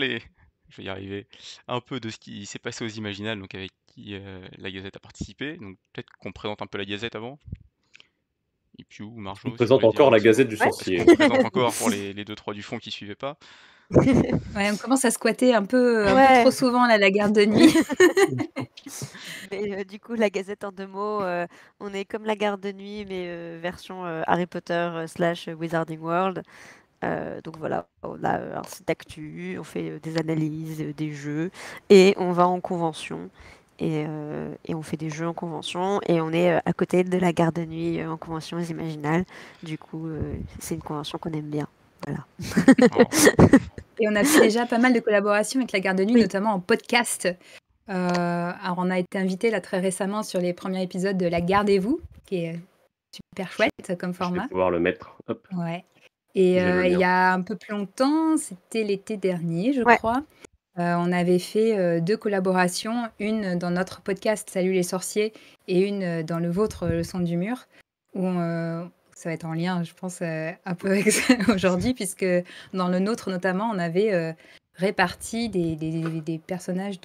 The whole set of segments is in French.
parler, je vais y arriver, un peu de ce qui s'est passé aux Imaginales, donc avec qui la Gazette a participé. Donc peut-être qu'on présente un peu la Gazette avant. Et puis ou On Marjo, si vous présente voulez dire encore un la petit mot. Gazette du Ouais. Est-ce Sorcier. qu'on présente encore pour les 2-3 du fond qui suivaient pas? Ouais, on commence à squatter un peu Ouais. trop souvent là, la garde de nuit. Mais du coup, la Gazette en 2 mots, on est comme la garde de nuit, mais version Harry Potter / Wizarding World. Donc voilà, on a un site d'actu, on fait des analyses, des jeux, et on va en convention. Et on fait des jeux en convention, et on est à côté de la garde de nuit en convention aux Imaginales. Du coup, c'est une convention qu'on aime bien. Voilà. Oh. Et on a fait déjà pas mal de collaborations avec la garde de nuit, Oui. notamment en podcast. Alors, on a été invité là très récemment sur les premiers épisodes de La Gardez-vous, qui est super chouette comme Je vais format. pouvoir le mettre. Hop. Ouais. Et J'ai le il y lien. a un peu plus longtemps, c'était l'été dernier, je Ouais. crois. On avait fait 2 collaborations, une dans notre podcast Salut les sorciers et une dans le vôtre, Le son du mur, où ça va être en lien, je pense, un peu avec ça aujourd'hui, puisque dans le nôtre notamment, on avait réparti des personnages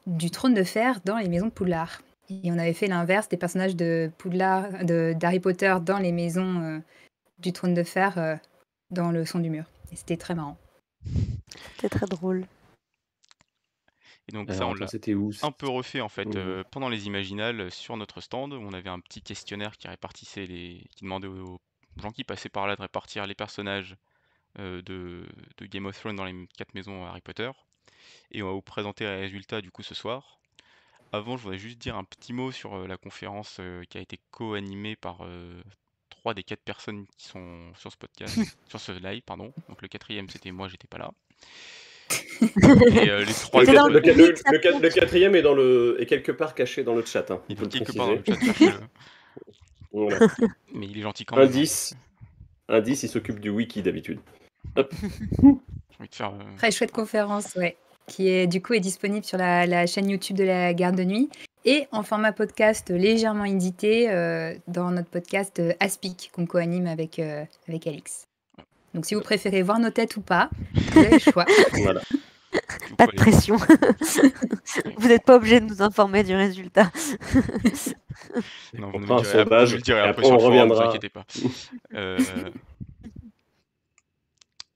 du Trône de Fer dans les maisons de Poudlard. Et on avait fait l'inverse des personnages de Poudlard, d'Harry Potter dans les maisons du Trône de Fer dans le son du mur. Et c'était très marrant. C'était très drôle. Et donc ça, Alors on attends, l'a c'était où? un peu refait en fait Mmh. pendant les Imaginales sur notre stand, où on avait un petit questionnaire qui répartissait qui demandait aux gens qui passaient par là de répartir les personnages de Game of Thrones dans les 4 maisons Harry Potter. Et on va vous présenter les résultats du coup ce soir. Avant, je voudrais juste dire un petit mot sur la conférence qui a été co-animée par 3 des 4 personnes qui sont sur ce podcast, sur ce live, pardon. Donc le 4e, c'était moi, j'étais pas là. Et les 3 C'était dans autres, le public, ça Le compte. 4e est quelque part caché dans le chat. Hein, il on peut est le quelque part dans préciser. le chat, sachez-le. Voilà. Mais il est gentil quand même. Hein. Indice, il s'occupe du wiki d'habitude. Hop. J'ai envie de faire. Très chouette conférence, ouais, qui est du coup est disponible sur la chaîne YouTube de la garde de nuit et en format podcast légèrement édité dans notre podcast Aspic qu'on co-anime avec Alix. Donc si vous préférez voir nos têtes ou pas, vous avez le choix. Voilà. Vous Pas pouvez de aller- pression. Vous n'êtes pas obligé de nous informer du résultat. Non, On vous fera un nous le direz, sondage, vous le direz et après après sur on le forum, ne vous reviendra. inquiétez pas.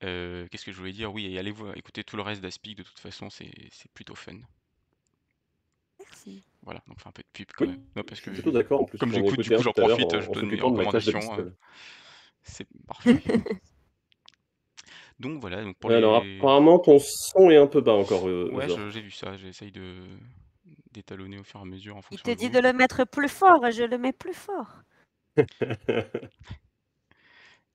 Qu'est-ce que je voulais dire? Oui, et allez écouter tout le reste d'Aspic, de toute façon, c'est plutôt fun. Merci. Voilà, donc fais un peu de pub quand Oui, même. Non, parce je que suis plutôt d'accord. En plus, comme j'en ai j'écoute, du écouté coup, un j'en tout à l'heure profite, je en donne mes s'occupant de ma classe de recommandations. pistole. C'est parfait. Donc voilà, donc pour Alors les. apparemment, ton son est un peu bas encore, Ouais, Zor. j'ai vu ça, j'essaye d'étalonner au fur et à mesure en Il fonction te de dit vous. de le mettre plus fort, et je le mets plus fort.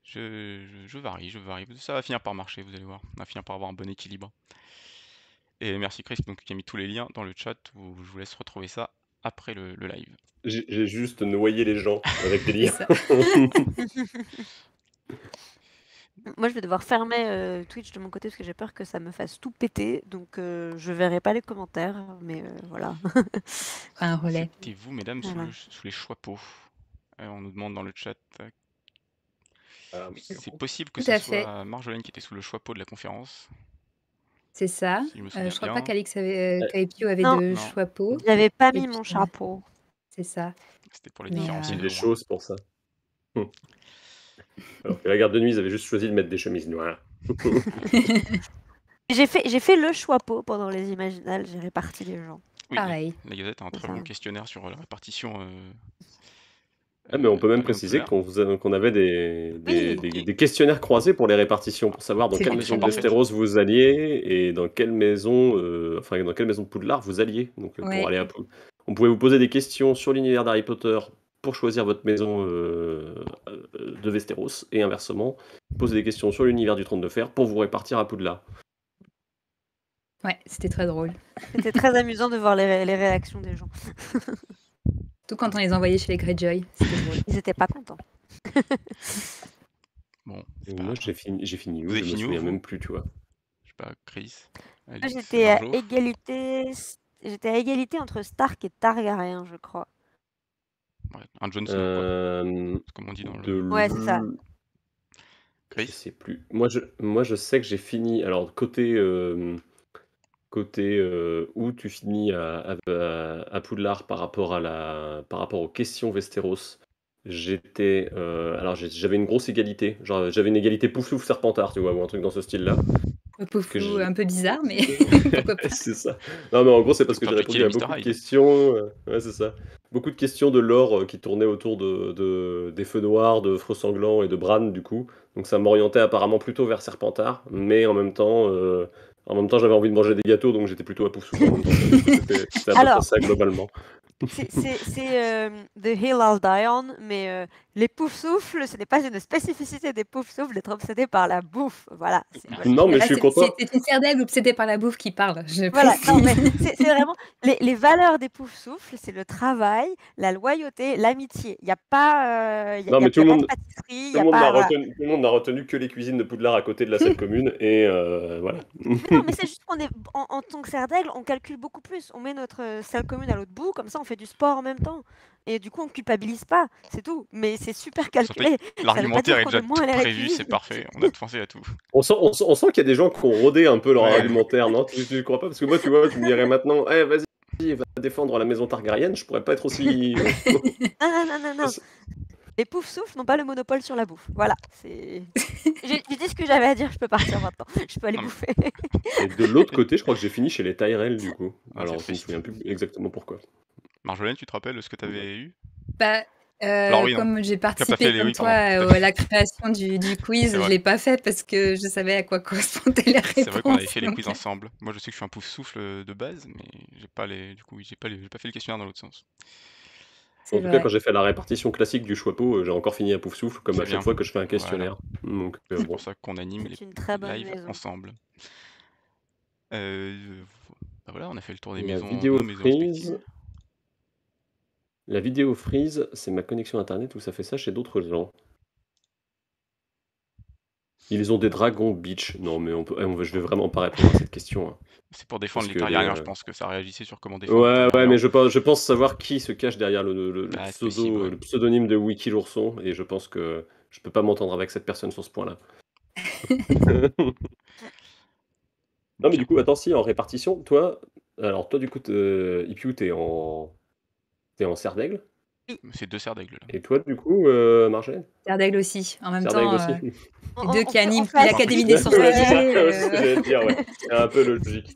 Je varie. Ça va finir par marcher, vous allez voir. On va finir par avoir un bon équilibre. Et merci Chris donc, qui a mis tous les liens dans le chat, où je vous laisse retrouver ça après le live. J'ai juste noyé les gens avec des liens. C'est ça. Moi, je vais devoir fermer Twitch de mon côté parce que j'ai peur que ça me fasse tout péter. Donc, je verrai pas les commentaires, mais voilà. Un relais. C'était vous, mesdames, Voilà. sous les choix-peaux. On nous demande dans le chat. Ah, C'est possible que Tout ce à fait. soit Marjolaine qui était sous le choix-peau de la conférence. C'est ça. Si je me souviens Je crois bien. pas qu'Alix Caepio avait Non. de Non. chapeau. J'avais pas Et mis puis, mon chapeau. c'est ça. C'était pour les Mais, différencier c'est de des loin. choses pour ça. Alors que la garde de nuit, ils avaient juste choisi de mettre des chemises noires. J'ai fait le chapeau pendant les Imaginales. J'ai réparti les gens. Oui, pareil. la Gazette a un C'est très ça. bon questionnaire sur la répartition. Ah, mais on peut même des maisons de préciser Poudlard. qu'on avait des questionnaires croisés pour les répartitions, pour savoir dans C'est quelle pas maison de très Westeros vous alliez et dans quelle maison, dans quelle maison de Poudlard vous alliez. Donc, pour Ouais. aller on pouvait vous poser des questions sur l'univers d'Harry Potter pour choisir votre maison de Westeros et inversement, poser des questions sur l'univers du Trône de Fer pour vous répartir à Poudlard. Ouais, c'était très drôle. C'était très amusant de voir les réactions des gens. Tout quand on les envoyait chez les Greyjoy. C'était drôle. Ils étaient pas contents. Bon, Et moi, j'ai fini où? Vous Je avez me fini où, souviens vous même plus, tu vois. Je sais pas, Chris, Moi, Alix, j'étais à Marjo. égalité. J'étais à égalité entre Stark et Targaryen, je crois. Ouais, un Jon Snow, quoi. Euh, Comme on dit dans le. de Ouais, c'est ça. Je Chris? sais plus. Moi, je sais que j'ai fini. Alors, côté où tu finis à Poudlard par rapport aux questions Westeros, j'avais une grosse égalité. Genre, j'avais une égalité Poufsouffle Serpentard, tu vois, ou un truc dans ce style-là. Peu Que flou, je- un peu bizarre, mais pourquoi pas. C'est ça. Non, mais en gros, c'est parce que j'ai Dr. répondu Jekyll et à Mr. beaucoup de Hyde. questions. Ouais, c'est ça. Beaucoup de questions de lore qui tournaient autour des feux noirs, de Feu Sanglant et de Bran, du coup. Donc ça m'orientait apparemment plutôt vers Serpentard, mais en même temps, j'avais envie de manger des gâteaux, donc j'étais plutôt à Poufsouffle en même temps. Du coup, c'était à peu près Alors, ça globalement. c'est The Hill I'll Die On, mais les poufs-souffles, ce n'est pas une spécificité des poufs-souffles d'être obsédés par la bouffe. Voilà. Non, mais Là, je suis content. c'est une serdaigle obsédée par la bouffe qui parle, je Voilà, non, mais précise. c'est vraiment les valeurs des poufs-souffles, c'est le travail, la loyauté, l'amitié. Il n'y a pas, Non, mais y a pas de pâtisserie, il tout y le a monde n'a pas, voilà. retenu, tout le monde n'a retenu que les cuisines de Poudlard à côté de la salle commune, et voilà. Mais non, mais c'est juste qu'on est en tant que serre d'aigle, on calcule beaucoup plus. On met notre salle commune à l'autre bout, comme ça on fait du sport en même temps. Et du coup on culpabilise pas, c'est tout. Mais c'est super Surtout, calculé. Ça veut pas l'argumentaire dire est qu'on déjà est moins tout allé à la prévu, c'est cuisine. parfait. On a pensé à tout. On sent qu'il y a des gens qui ont rodé un peu leur Ouais. argumentaire, non? Tu crois pas? Parce que moi, tu vois, tu me dirais maintenant, eh, vas-y, va défendre la maison Targaryen, je pourrais pas être aussi. Non. Les poufs souffles n'ont pas le monopole sur la bouffe. Voilà, c'est. J'ai dit ce que j'avais à dire, je peux partir maintenant. Je peux aller Non, mais- bouffer. Et de l'autre côté, je crois que j'ai fini chez les Tyrell, du coup. Ah, Alors, c'est je me triste. souviens plus exactement pourquoi. Marjolaine, tu te rappelles ce que tu avais eu? Bah, Alors oui, non. comme j'ai T'as pas fait participé les comme oui, toi pardon. à la création du quiz, C'est je vrai. l'ai pas fait parce que je savais à quoi correspondaient les C'est vrai qu'on avait réponses. fait les donc, quiz ensemble. Moi, je sais que je suis un pouf souffle de base, mais j'ai pas les. Du coup, oui, j'ai pas fait le questionnaire dans l'autre sens. c'est En tout cas, quand vrai. j'ai fait la répartition classique du choix-pot, j'ai encore fini à Poufsouffle, comme C'est à chaque bien. fois que je fais un Voilà. questionnaire. Donc, C'est bon. pour ça qu'on anime les C'est une très bonne lives maison. ensemble. Bah voilà, on a fait le tour des La maisons, vidéo nos maisons freeze. respectives. La vidéo freeze, c'est ma connexion internet ou ça fait ça chez d'autres gens? Ils ont des dragons beach. Non, mais je vais vraiment pas répondre à cette question, hein. C'est pour défendre Parce les que Targaryens, les, je pense que ça réagissait sur comment défendre les Ouais, Targaryens. mais je pense savoir qui se cache derrière le Ah, c'est possible, ouais. le pseudonyme de Wiki l'ourson, et je pense que je peux pas m'entendre avec cette personne sur ce point-là. Non, mais Bien. du coup, attends, si, en répartition, toi, du coup, Ipiou, t'es en serre d'aigle, C'est 2 serres d'aigle là. et toi, du coup, Marjolaine? Serre aussi. En même Serre temps, d'aigle aussi? les deux qui animent fait l'Académie activité des Ouais, c'est ça, sorciers. c'est ce que j'allais te dire, ouais. C'est un peu logique.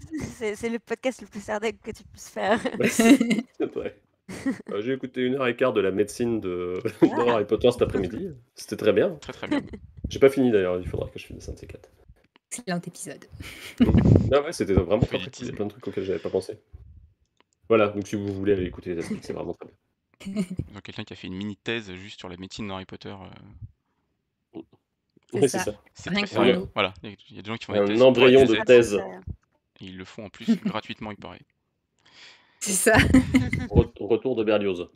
C'est le podcast le plus serdaigle que tu puisses faire. Ouais, c'est vrai. J'ai écouté 1h15 de la médecine dans Harry Potter cet après-midi. C'était très bien. Très très bien. J'ai pas fini d'ailleurs, il faudra que je finisse un de ces quatre. Excellent épisode. Ah ouais, c'était vraiment très très cool, il y a Félitisme. plein de trucs auxquels j'avais pas pensé. Voilà, donc si vous voulez aller écouter les aspects, c'est vraiment très bien. Donc quelqu'un qui a fait une mini thèse juste sur la médecine dans Harry Potter. C'est Ouais, ça. c'est ça. C'est Rien très que pour sérieux. nous. Voilà, il y a des gens qui font des Un thèses pour la embryon de Gazette, thèse. et ils le font en plus gratuitement, il paraît. C'est ça. Retour de Berlioz.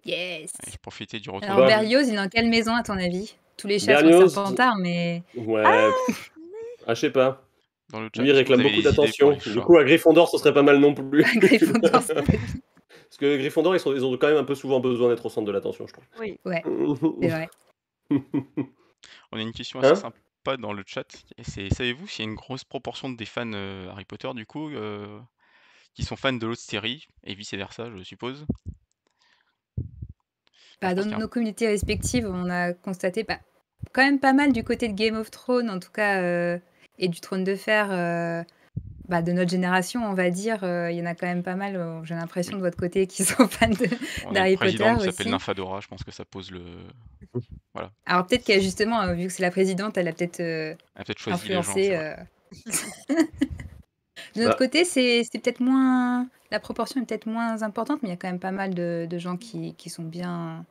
Yes. Allez, profitez du retour. Alors, Bah, Berlioz, il est dans quelle maison, à ton avis? Tous les chats sont Berlioz, Serpentards, mais ouais, je sais pas. Dans le chat, Lui, il est-ce que vous réclame avez beaucoup des idées pour d'attention. les Du chats? coup, à Gryffondor, ce serait pas mal non plus. Gryffondor, ça peut être- Parce que Gryffondor, ils ont quand même un peu souvent besoin d'être au centre de l'attention, je trouve. Oui. Ouais, c'est vrai. On a une question assez Hein sympa dans le chat. C'est, savez-vous s'il y a une grosse proportion des fans Harry Potter, du coup, qui sont fans de l'autre série, et vice-versa, je suppose? Bah, Je pense dans qu'il y a un- nos communautés respectives, on a constaté quand même pas mal du côté de Game of Thrones, en tout cas, et du Trône de Fer, de notre génération, on va dire. Il y en a quand même pas mal, j'ai l'impression, Oui. de votre côté, qui sont fans On a une d'Harry Potter présidente qui s'appelle aussi. Nymphadora, je pense que ça pose le... Voilà. Alors peut-être qu'elle, justement, vu que c'est la présidente, elle a peut-être Elle a peut-être choisi les gens, influencé. c'est vrai. De notre Bah. côté, c'est peut-être moins... La proportion est peut-être moins importante, mais il y a quand même pas mal de gens qui sont bien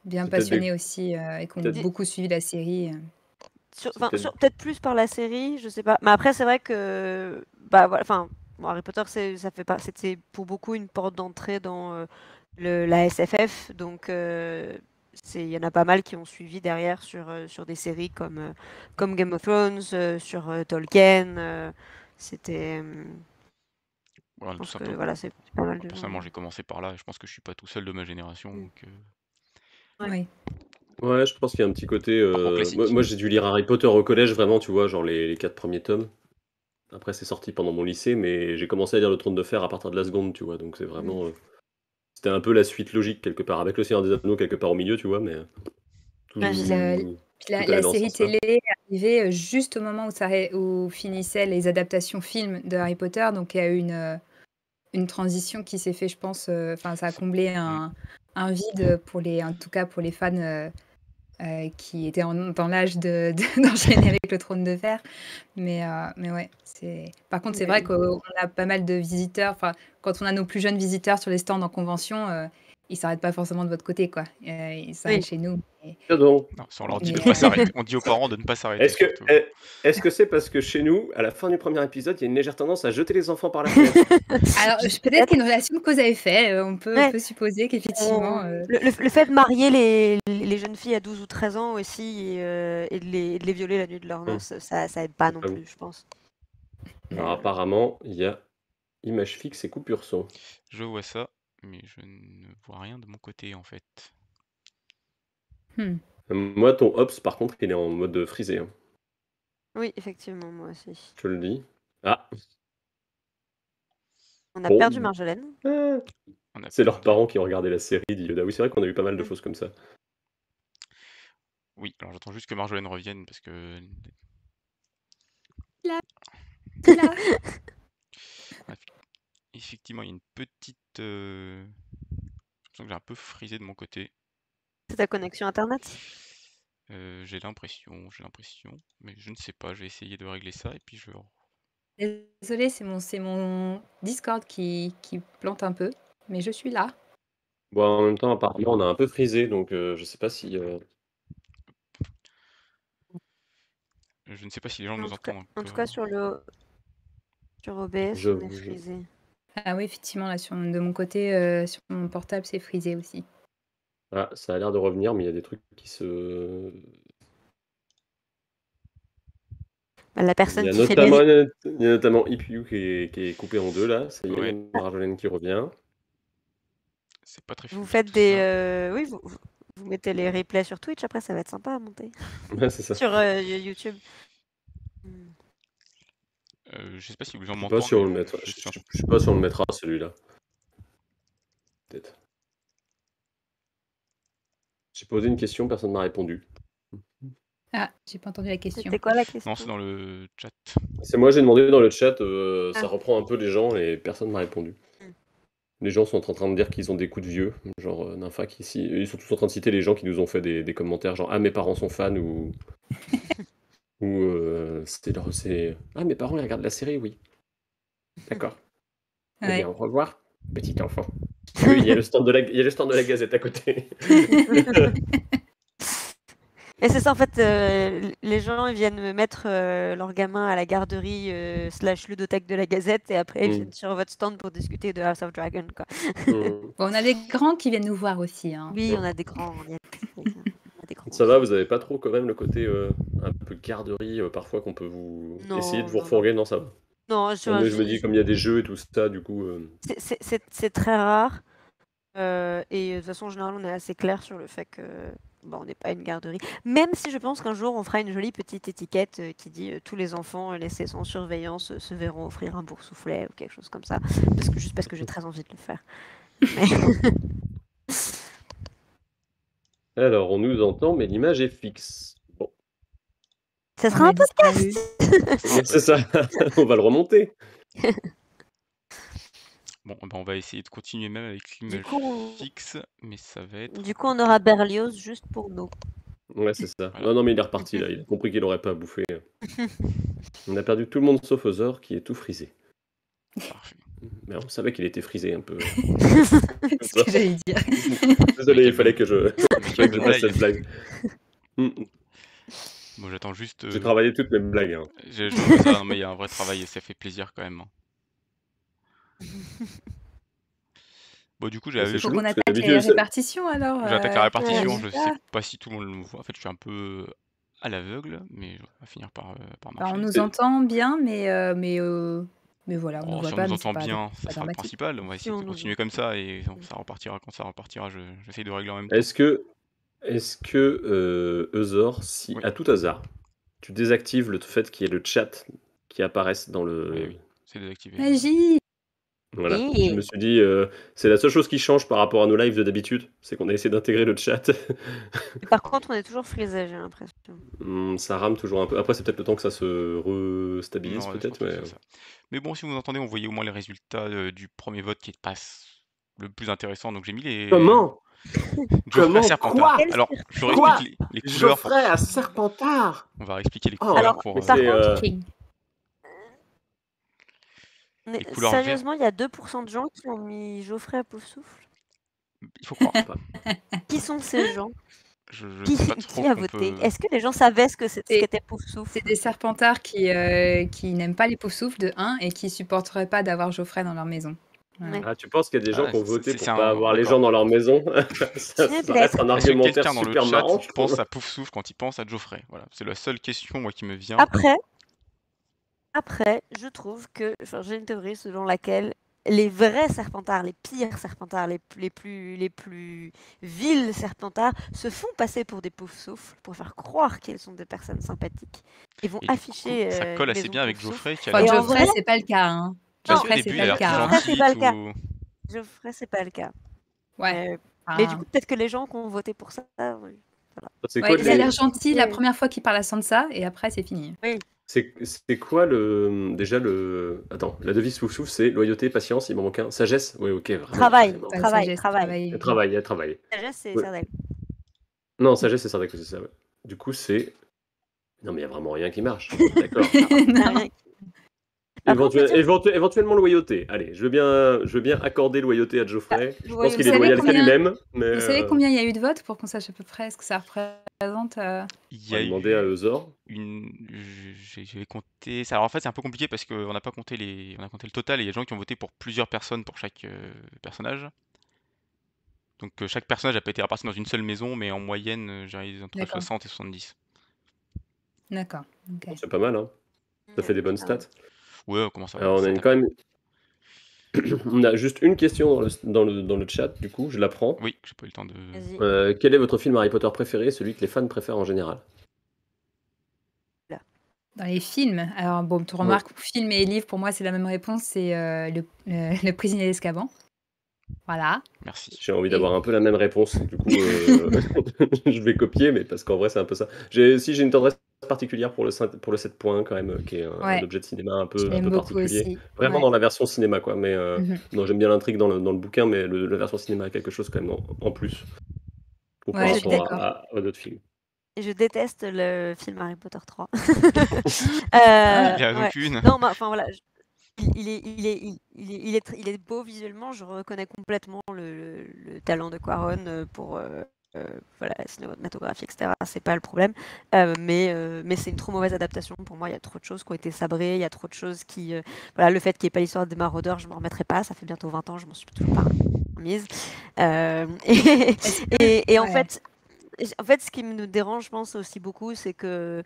C'est peut-être passionnés aussi et qui ont peut-être- beaucoup suivi la série. Peut-être plus par la série, je sais pas. Mais après, c'est vrai que voilà, Harry Potter, c'était pour beaucoup une porte d'entrée dans la SFF, donc il y en a pas mal qui ont suivi derrière sur des séries comme Game of Thrones, sur Tolkien. C'était, Voilà, je tout pense que simplement. voilà, c'est pas mal de gens. Personnellement, j'ai commencé par là, et je pense que je suis pas tout seul de ma génération, donc... Ouais. Oui. Ouais, je pense qu'il y a un petit côté. Parcours classique. Moi, j'ai dû lire Harry Potter au collège, vraiment, tu vois, genre les 4 premiers tomes. Après, c'est sorti pendant mon lycée, mais j'ai commencé à lire Le Trône de Fer à partir de la seconde, tu vois. Donc, c'est vraiment. C'était un peu la suite logique, quelque part, avec Le Seigneur des Anneaux, quelque part au milieu, tu vois, mais tout, Ouais, Puis la, tout la- allait la dans ce série sens-là. télé est arrivée juste au moment où finissaient les adaptations films de Harry Potter. Donc il y a eu une transition qui s'est fait, je pense. Enfin, ça a comblé un vide en tout cas pour les fans qui étaient dans l'âge d'enchaîner avec le Trône de Fer. Mais ouais, par contre, c'est vrai qu'on a pas mal de visiteurs. Enfin, quand on a nos plus jeunes visiteurs sur les stands en convention, ils s'arrêtent pas forcément de votre côté, quoi. Ils s'arrêtent Oui. chez nous. Mais- Tiens donc. Non, ça, on leur dit de Mais, pas s'arrêter. On dit aux parents de ne pas s'arrêter Est-ce que surtout. est-ce que c'est parce que chez nous, à la fin du premier épisode, il y a une légère tendance à jeter les enfants par la fenêtre? Alors, peut-être qu'il y a une relation de cause à effet. On peut Ouais. supposer qu'effectivement. Le fait de marier les jeunes filles à 12 ou 13 ans aussi et de les violer la nuit de leur noces, ça aide pas non J'avoue. plus, je pense. Alors, apparemment, il y a image fixe et coupure son. Je vois ça, mais je ne vois rien de mon côté en fait. Moi, ton Ops, par contre, il est en mode frisé, hein. Oui, effectivement, moi aussi. Je te le dis. Ah, On a Bon. perdu Marjolaine. ah. On a C'est perdu- leurs parents qui ont regardé la série d'Yoda. Oui, c'est vrai qu'on a eu pas mal de Mm. choses comme ça. Oui, alors j'attends juste que Marjolaine revienne parce que. Là. Effectivement, il y a une petite. J'ai l'impression que j'ai un peu frisé de mon côté. C'est ta connexion internet? J'ai l'impression, mais je ne sais pas. Je vais essayer de régler ça et puis je. Désolée, c'est mon Discord qui plante un peu, mais je suis là. Bon, en même temps, apparemment, on a un peu frisé, donc je sais pas si. Je ne sais pas si les gens En nous tout cas, entendent en tout encore. cas sur OBS, Je- on est je- frisé. Ah oui, effectivement, là, de mon côté, sur mon portable, c'est frisé aussi. Ah, ça a l'air de revenir, mais il y a des trucs qui se. Bah, la Il personne y a qui fait les notamment IPU qui est coupé en deux là. Ça y est, il y Ouais. a Marjolaine qui revient. C'est pas très vous fluide, faites tout des ça. oui, vous mettez les replays sur Twitch, après ça va être sympa à monter. Ouais, c'est ça. Sur YouTube. Je sais pas si les gens Je sais m'entendent. pas si on le mais mettra. je suis un peu- Je sais pas si on le mettra celui-là. Peut-être. J'ai posé une question, personne m'a répondu. Ah, j'ai pas entendu la question. C'était quoi la question? Non, c'est dans le chat. C'est moi, j'ai demandé dans le chat, ça Ah. reprend un peu les gens et personne m'a répondu. Les gens sont en train de dire qu'ils ont des coups de vieux, genre Nymphac ici. Ils sont tous en train de citer les gens qui nous ont fait des commentaires, genre ah mes parents sont fans ou c'est ah mes parents ils regardent la série, oui. D'accord. Eh Ouais. bien au revoir, petit enfant. Oui, il y a le stand de la Gazette à côté. Et c'est ça en fait, les gens ils viennent mettre leurs gamins à la garderie / ludothèque de la Gazette et après ils viennent sur votre stand pour discuter de House of Dragon quoi. Hmm. Bon, on a des grands qui viennent nous voir aussi. Hein. Oui, on a des grands. On a des grands Ça va, vous avez pas trop quand même le côté un peu garderie parfois qu'on peut vous Non, essayer de vous non, refourguer, non ça va. Non, Mais je me dis comme il y a des jeux et tout ça, du coup. c'est très rare. Et de toute façon, en général, on est assez clair sur le fait que on n'est pas une garderie. Même si je pense qu'un jour, on fera une jolie petite étiquette qui dit tous les enfants laissés sans surveillance se verront offrir un boursouflet ou quelque chose comme ça. Juste parce que j'ai très envie de le faire. Alors, on nous entend, mais l'image est fixe. Bon, Ça On sera a un podcast. disparu. c'est ça. On va le remonter. Bon, ben, on va essayer de continuer même avec l'image coup, fixe, mais ça va être. Du coup, on aura Berlioz juste pour nous. Ouais, c'est ça. Voilà. Non, mais il est reparti là. Il a compris qu'il aurait pas à bouffer. On a perdu tout le monde sauf Ozor qui est tout frisé. Parfait. Mais on savait qu'il était frisé un peu. C'est ce que j'allais dire. Désolé, il fallait que je Quelle fasse cette blague. Bon, j'attends juste. J'ai travaillé toutes mes blagues. Hein. Je vois ça, non, mais il y a un vrai travail et ça fait plaisir quand même. Bon, du coup, C'est Faut chelou, qu'on parce que attaque les d'habitude, répartitions alors. j'attaque la répartition. ouais, Je c'est ça. sais pas si tout le monde le voit. En fait, je suis un peu à l'aveugle, mais on va finir par Alors, marcher. on nous entend bien, mais voilà, on ne Oh, voit si on pas, nous mais c'est entend pas bien, ça pas sera le dramatique. principal. On va Si essayer on de nous continuer comme ça et ça repartira quand ça repartira. J'essaie de régler en même temps. est-ce que Est-ce que, Eusor, si Oui. à tout hasard, tu désactives le fait qu'il y ait le chat qui apparaisse dans Oui, le... oui, c'est désactivé. Magie! Voilà, je Et me suis dit, c'est la seule chose qui change par rapport à nos lives de d'habitude, c'est qu'on a essayé d'intégrer le chat. par contre, on est toujours frisé, j'ai l'impression. Ça rame toujours un peu. Après, c'est peut-être le temps que ça se restabilise, Non, je pense peut-être, que mais... c'est ça. Mais bon, si vous entendez, on voyait au moins les résultats du premier vote qui passe le plus intéressant. Donc j'ai mis les Comment? Geoffrey à Comment? Serpentard. Quoi? Quel Alors, je surprise! Quoi? réexplique les couleurs pour... Geoffrey à Serpentard? On va réexpliquer les Oh, couleurs Alors, pour mais par c'est... contre, King. mais les couleurs vertes. sérieusement, il y a 2% de gens qui ont mis Geoffrey à Poufsouffle. Il faut croire. Qui sont ces gens? Je ne Qui, sais pas trop qui a qu'on voté? peut... Est-ce que les gens savaient ce C'est- qu'était Poufsouffle? C'est des serpentards qui n'aiment pas les Poufsouffles de 1 et qui supporteraient pas d'avoir Geoffrey dans leur maison. Voilà. Ouais. Ah, tu penses qu'il y a des gens Ah, qui ont voté c'est pour pas un... avoir les D'accord. gens dans leur maison? Ça S'il vous reste plaît. un Est-ce que argumentaire quelqu'un dans le super chat marrant, je pense trouve. à Poufsouffle quand il pense à Geoffrey? Voilà, c'est la seule question moi qui me vient. Après, je trouve que, enfin, j'ai une théorie selon laquelle les vrais serpentards, les pires serpentards, les plus vils serpentards, se font passer pour des Poufsouffles pour faire croire qu'ils sont des personnes sympathiques et vont Et du coup, afficher ça colle assez maison bien avec Poufsouffle. Geoffrey qui a Enfin, Et l'air... en Geoffrey, vrai, c'est pas le cas. Hein. Parce non, qu'au Geoffrey, début, c'est il a pas le l'air cas. tout Hein. Geoffrey, c'est pas le gentil, cas. tout... Geoffrey, c'est pas le cas. Ouais. Mais du coup, peut-être que les gens qui ont voté pour ça, oui. C'est Ouais, quoi il a les- l'air gentil la Oui. première fois qu'il parle à Sansa et après c'est fini. c'est quoi déjà le... Attends, la devise Poufsouffle, c'est loyauté, patience, il m'en manque un. Sagesse? Oui, ok, vraiment. Travail, vraiment. Pas travail, sagesse, travail. Et travail, travail. Sagesse, c'est Ouais. Serdaigle. Non, sagesse, c'est Sardaigle, c'est ça. Ouais. Du coup, c'est... Non, mais il y a vraiment rien qui marche. D'accord. Non. Rien. Après, on peut dire- Éventuellement loyauté. Allez, je veux bien accorder loyauté à Geoffrey. Je pense loyauté. qu'il est Vous savez loyal qu'à combien- lui-même, mais Vous savez combien il y a eu de votes pour qu'on sache à peu près ce que ça représente Il on y va a demander à eu Eusor. je vais compter... Alors en fait, c'est un peu compliqué parce qu'on n'a pas compté on a compté le total et il y a des gens qui ont voté pour plusieurs personnes pour chaque personnage. Donc chaque personnage n'a pas été réparti dans une seule maison, mais en moyenne, j'arrive entre D'accord. 60 et 70. D'accord. ok. C'est pas mal, hein. Ça fait des bonnes Ah ouais. stats. Ouais, on commence à Alors, on a s'attaquer. quand même... on a juste une question dans le chat, du coup, je la prends. Oui, j'ai pas eu le temps de... Vas-y. Quel est votre film Harry Potter préféré, celui que les fans préfèrent en général? Dans les films, alors bon, tu remarques, film et livre, pour moi, c'est la même réponse, c'est le prisonnier d'Azkaban. Voilà. Merci. J'ai envie d'avoir un peu la même réponse, du coup, je vais copier, mais parce qu'en vrai, c'est un peu ça. J'ai une tendresse particulière pour le 7 points, quand même, qui est un Ouais. objet de cinéma un Je peu l'aime beaucoup particulier. aussi. Vraiment Ouais. dans la version cinéma, quoi. Mais Mhm. non, j'aime bien l'intrigue dans le bouquin, mais la version cinéma a quelque chose quand même en plus. Pour Ouais, par je suis rapport d'accord. à d'autres films. Et je déteste le film Harry Potter 3. Il y a ouais. donc une. Non, mais enfin voilà, il est beau visuellement. Je reconnais complètement le talent de Quaron pour voilà, la cinématographie, etc. C'est pas le problème. Mais c'est une trop mauvaise adaptation. Pour moi, il y a trop de choses qui ont été sabrées. Il y a trop de choses qui. Voilà, le fait qu'il n'y ait pas l'histoire des maraudeurs, je ne m'en remettrai pas. Ça fait bientôt 20 ans, je m'en suis toujours pas remise. Et en Ouais. fait, ce qui me dérange, je pense aussi beaucoup, c'est que,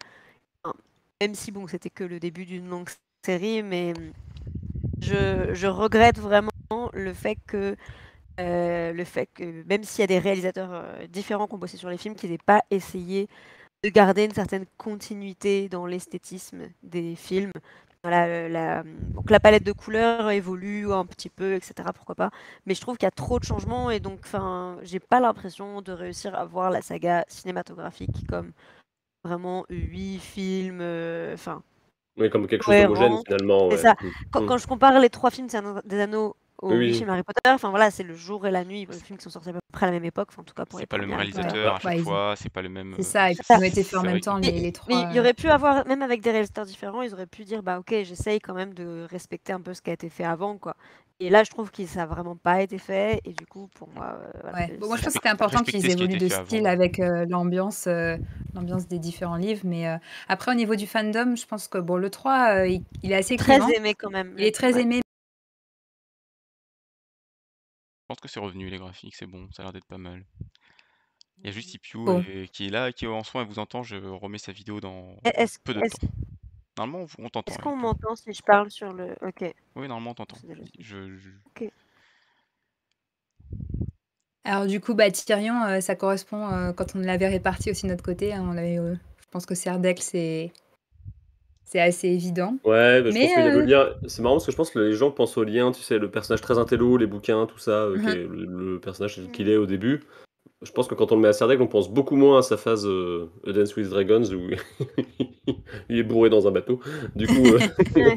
enfin, même si bon, c'était que le début d'une longue série, mais je regrette vraiment le fait que même s'il y a des réalisateurs différents qui ont bossé sur les films, qu'ils n'aient pas essayé de garder une certaine continuité dans l'esthétisme des films. Voilà, donc la palette de couleurs évolue un petit peu, etc. Pourquoi pas. Mais je trouve qu'il y a trop de changements et donc, j'ai pas l'impression de réussir à voir la saga cinématographique comme vraiment 8 films. Oui, comme quelque chose d'homogène, cohérent. finalement. C'est Ouais. ça. Quand je compare les 3 films des Anneaux aux Oui, 8 oui. films Harry Potter, enfin voilà, c'est le jour et la nuit, les films qui sont sortis à peu près à la même époque, enfin en tout cas pour C'est les pas le même premiers Harry Potter. réalisateur à Ouais, chaque ils- fois, c'est pas le même... C'est ça, et puis ça. ils ont été faits en C'est même vrai que- temps, Mais les mais trois. il y aurait pu avoir, même avec des réalisateurs différents, ils auraient pu dire, bah ok, j'essaye quand même de respecter un peu ce qui a été fait avant, quoi. Et là, je trouve que ça n'a vraiment pas été fait, et du coup, pour moi, voilà, Ouais. Bon, moi, je pense que Respecter c'était important qu'ils ce qui a évoluent été de fait style avant. avec l'ambiance des différents livres. Mais après, au niveau du fandom, je pense que bon, le 3, il est assez très clivant. aimé quand même. Il est très Ouais. aimé. Je pense que c'est revenu, les graphiques, c'est bon, ça a l'air d'être pas mal. Il y a juste Ipiu Bon. qui est là, qui en soi, elle vous entend, je remets sa vidéo dans Est-ce peu de est-ce- temps. Normalement, on t'entend. est-ce qu'on Ipiu. m'entend si je parle sur le... Ok. Oui, normalement, on t'entend. C'est déjà fait. Je- Ok. Alors du coup, Tyrion, ça correspond quand on l'avait réparti aussi de notre côté. Hein, je pense que Serdaigle, c'est assez évident. Ouais, bah, je pense Mais qu'il y a le lien. C'est marrant parce que je pense que les gens pensent au lien, tu sais, le personnage très intello, les bouquins, tout ça, qui est le personnage tel qu'il est au début. Je pense que quand on le met à Serdaigle, on pense beaucoup moins à sa phase A Dance with Dragons où il est bourré dans un bateau. Du coup, Ouais.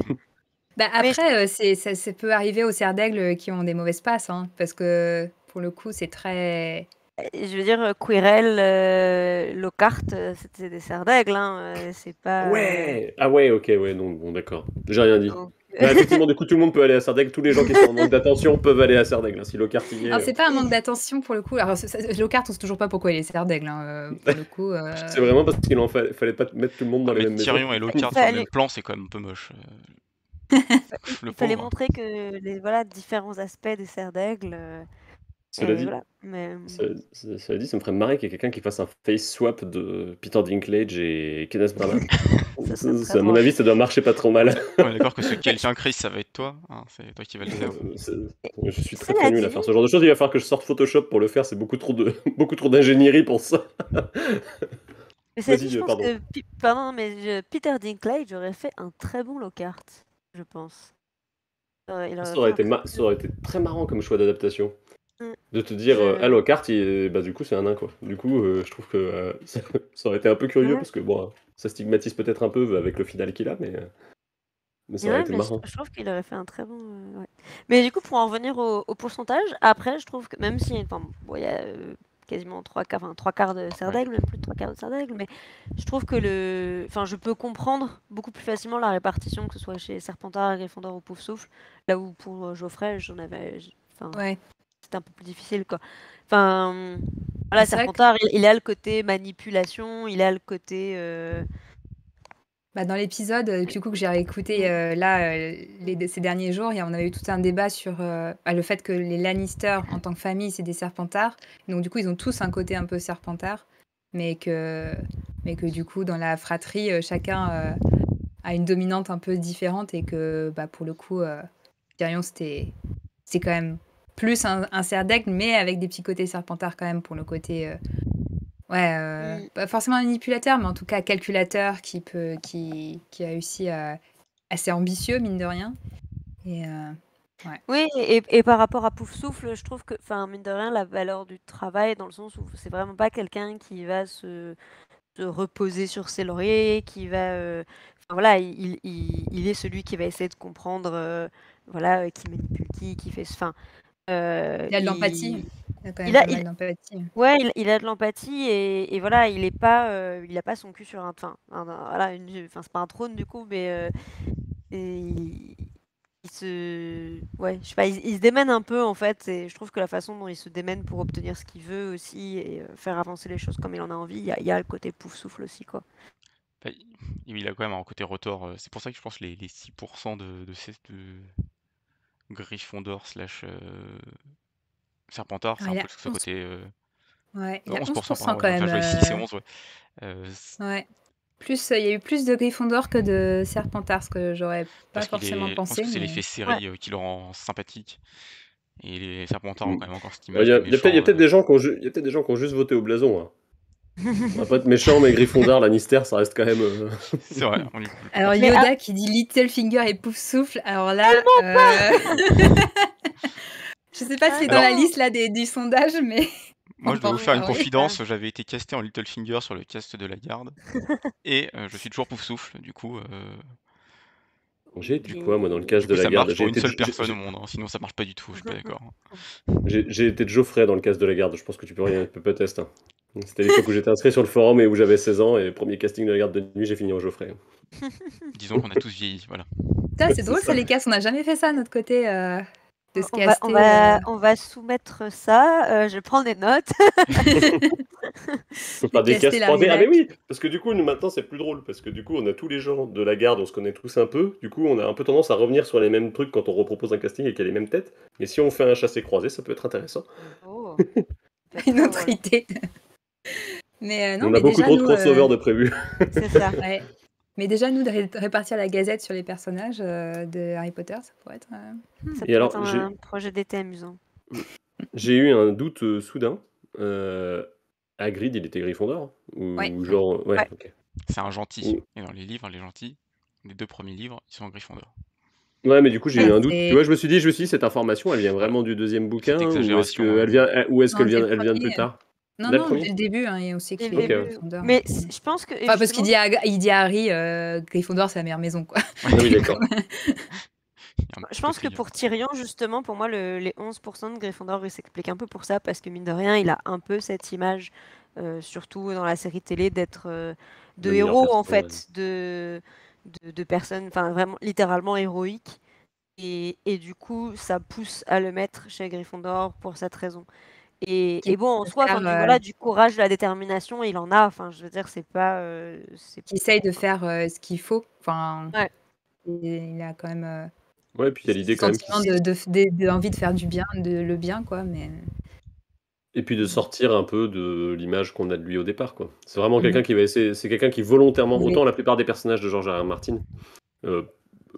Mais après, ça peut arriver aux Serdaigle qui ont des mauvaises passes, hein, parce que pour le coup, c'est très... je veux dire, Quirrell, Lockhart, c'était des Serdaigle, hein, c'est pas. ouais! Ah ouais, ok, ouais, non, bon, d'accord. J'ai rien dit. Donc, Bah, effectivement, du coup, tout le monde peut aller à Serdaigle. Tous les gens qui sont en manque d'attention peuvent aller à Serdaigle. Hein, si Lockhart y est. Alors, c'est pas un manque d'attention pour le coup. Alors, Lockhart, on sait toujours pas pourquoi il est Serdaigle. Hein, pour le coup. C'est vraiment parce qu'il fallait pas mettre tout le monde dans les mêmes maisons. Tyrion et Lockhart sur le même plan, c'est quand même un peu moche. il fallait montrer que les différents aspects des Serdaigle. Cela dit, voilà. Mais... cela dit, ça me ferait marrer qu'il y ait quelqu'un qui fasse un face swap de Peter Dinklage et Kenneth Branagh. Ça À mon avis, ça doit marcher pas trop mal. On est d'accord que ce quelqu'un Chris, ça va être toi. Hein, c'est toi qui vas le faire. Je suis très très nul à faire ce genre de choses. Il va falloir que je sorte Photoshop pour le faire. C'est beaucoup trop d'ingénierie pour ça. Mais ça dit, je pense que Peter Dinklage aurait fait un très bon Lockhart, je pense. Ça aurait été très marrant comme choix d'adaptation. De te dire, Je- Lockhart, du coup, c'est un nain, quoi. Du coup, je trouve que ça aurait été un peu curieux, Ouais. parce que, bon, ça stigmatise peut-être un peu avec le final qu'il a, mais ça aurait Ouais, été mais marrant. je trouve qu'il aurait fait un très bon. Ouais. Mais du coup, pour en revenir au pourcentage, après, je trouve que même si. Enfin, bon, il y a quasiment trois quarts de Serdaigle, même plus de trois quarts de Serdaigle, mais je trouve que Enfin, je peux comprendre beaucoup plus facilement la répartition, que ce soit chez Serpentard, Gryffondor ou Poufsouffle, là où pour Geoffrey, Enfin, Ouais. c'était un peu plus difficile, quoi. Enfin. Voilà, C'est vrai que- Serpentard, il a le côté manipulation, il a le côté. Dans l'épisode du coup que j'ai réécouté ces derniers jours, on avait eu tout un débat sur le fait que les Lannister en tant que famille c'est des Serpentards. Donc du coup ils ont tous un côté un peu Serpentard, mais que du coup dans la fratrie chacun a une dominante un peu différente et que pour le coup Tyrion c'est quand même plus un Serdaigle mais avec des petits côtés Serpentards quand même pour le côté pas forcément manipulateur, mais en tout cas calculateur qui a réussi assez ambitieux, mine de rien. Et, Oui, et par rapport à Poufsouffle, je trouve que, enfin, mine de rien, la valeur du travail, dans le sens où c'est vraiment pas quelqu'un qui va se reposer sur ses lauriers, qui va. Enfin, voilà, il est celui qui va essayer de comprendre, voilà, qui manipule qui fait. Enfin, il a de l'empathie. Il a quand même il a- pas mal il- d'empathie. ouais, il a de l'empathie et voilà, il a pas son cul sur un. Enfin, voilà, enfin, c'est pas un trône du coup, mais et ouais, je sais pas, il se démène un peu en fait, et je trouve que la façon dont il se démène pour obtenir ce qu'il veut aussi et faire avancer les choses comme il en a envie, il y a le côté pouf souffle aussi, quoi. Bah, il a quand même un côté rotor. C'est pour ça que je pense les 6% de Gryffondor slash Serpentard, c'est un Il peu a ce côté. il a 11% 11% pardon, quand ouais, même. enfin, je voyais 6 et 11, ouais. Ouais. Il y a eu plus de Gryffondor que de Serpentard, ce que j'aurais pas Parce forcément je pense pensé. que c'est Mais... l'effet série qui le rend sympathique. Et les Serpentards ont quand même encore cette Il image y des a méchants. peut-être des gens qui ont juste voté au blason. Hein. On va pas être méchant, mais Gryffondor, Lannister, ça reste quand même. C'est vrai. Alors Mais Yoda qui dit Littlefinger et Poufsouffle, alors là... Je sais pas si c'est dans la liste là, du sondage, mais... Moi, je dois vous faire une confidence. ça. J'avais été casté en Littlefinger sur le cast de la garde. Et je suis toujours Poufsouffle, du coup. J'ai été quoi, moi, dans le cast de Ça la garde? marche pour une seule personne au monde, hein, sinon ça marche pas du tout, je suis pas d'accord. J'ai été de Geoffrey dans le cast de la garde, je pense que tu peux pas tester. Hein. C'était l'époque où j'étais inscrit sur le forum et où j'avais 16 ans, et premier casting de la garde de nuit, j'ai fini en Geoffrey. Disons qu'on a tous vieilli, voilà. Putain, c'est drôle ça les castes, on n'a jamais fait ça de notre côté de se On caster. on va soumettre ça, je prends des notes. Faut pas des castes 3D. Ah mais oui, parce que du coup, nous maintenant c'est plus drôle, parce que du coup on a tous les gens de la garde, on se connaît tous un peu, du coup on a un peu tendance à revenir sur les mêmes trucs quand on repropose un casting et qu'il y a les mêmes têtes, mais si on fait un chassé-croisé, ça peut être intéressant. Oh. Une autre idée. Mais non, on mais a beaucoup déjà, trop de crossovers de prévu. C'est ça. Ouais. Mais déjà, nous, de répartir la gazette sur les personnages de Harry Potter, ça pourrait être... Ça pourrait être un projet d'été amusant. J'ai eu un doute soudain. Hagrid, il était Gryffondor? Ouais. Ou Oui, genre. Ouais, Ouais. ok. c'est un gentil. Ou- Et dans les livres, les gentils, les 2 premiers livres, ils sont en Gryffondor. Ouais, mais du coup, j'ai eu Ouais, un doute. Tu c'est vois, je me suis dit, cette information, elle vient Voilà, vraiment du deuxième petite bouquin ou est-ce exagération. qu'elle vient, ou est-ce non, qu'elle dès vient, le elle vient de plus premier. tard? Non, Dès le non, dès premier? le début, hein, et on sait Dès qu'il le Ok, est ouais. début. Gryffondor. Mais je pense que Enfin, parce justement, qu'il dit à Harry, Gryffondor, c'est la meilleure maison, quoi. Ah oui, d'accord. Il y a un je petit pense que autre pour Tyrion, justement, pour moi, les 11% de Gryffondor, il s'explique un peu pour ça, parce que mine de rien, il a un peu cette image, surtout dans la série télé, d'être de Le meilleur héros, en personnage. fait, de personnes, enfin, vraiment, littéralement héroïques. Et du coup, ça pousse à le mettre chez Gryffondor pour cette raison. Qui Et bon, en soi, faire, enfin, voilà, du courage, de la détermination, il en a. Enfin, je veux dire, c'est pas. qui essaye de faire ce qu'il faut. Enfin, Ouais. il a quand même Ouais, puis il y a ce l'idée quand même qu'il sentiment d'envie de faire du bien, le bien, quoi. Mais et puis de sortir un peu de l'image qu'on a de lui au départ, quoi. C'est vraiment Mhm. quelqu'un qui va essayer, c'est quelqu'un qui volontairement, Mais- autant la plupart des personnages de George R. R. Martin euh,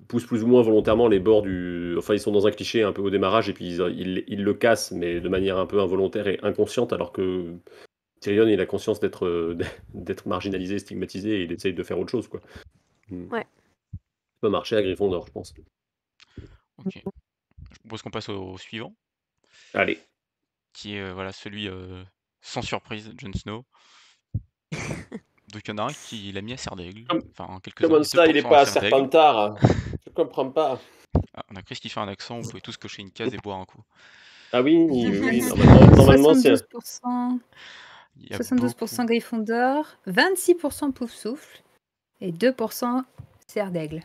poussent plus ou moins volontairement les bords du. Enfin, ils sont dans un cliché un peu au démarrage et puis ils le cassent, mais de manière un peu involontaire et inconsciente, alors que Tyrion, il a conscience d'être d'être marginalisé, stigmatisé et il essaye de faire autre chose, quoi. Ouais. Ça peut marcher à Gryffondor, je pense. Ok. Je propose qu'on passe au suivant, Allez. qui est voilà, celui sans surprise, Jon Snow. Donc il y en a un qui l'a mis à Serre d'Aigle, enfin quelques-uns, Comment il y a ça, il est 2% à pas à Serre d'Aigle. Serpentard? Je comprends pas. Ah, on a Chris qui fait un accent, vous pouvez tous cocher une case et boire un coup. Ah oui, oui, normalement c'est 72%, Il y a 72% Gryffondor, 26% Poufsouffle et 2% Serre d'Aigle.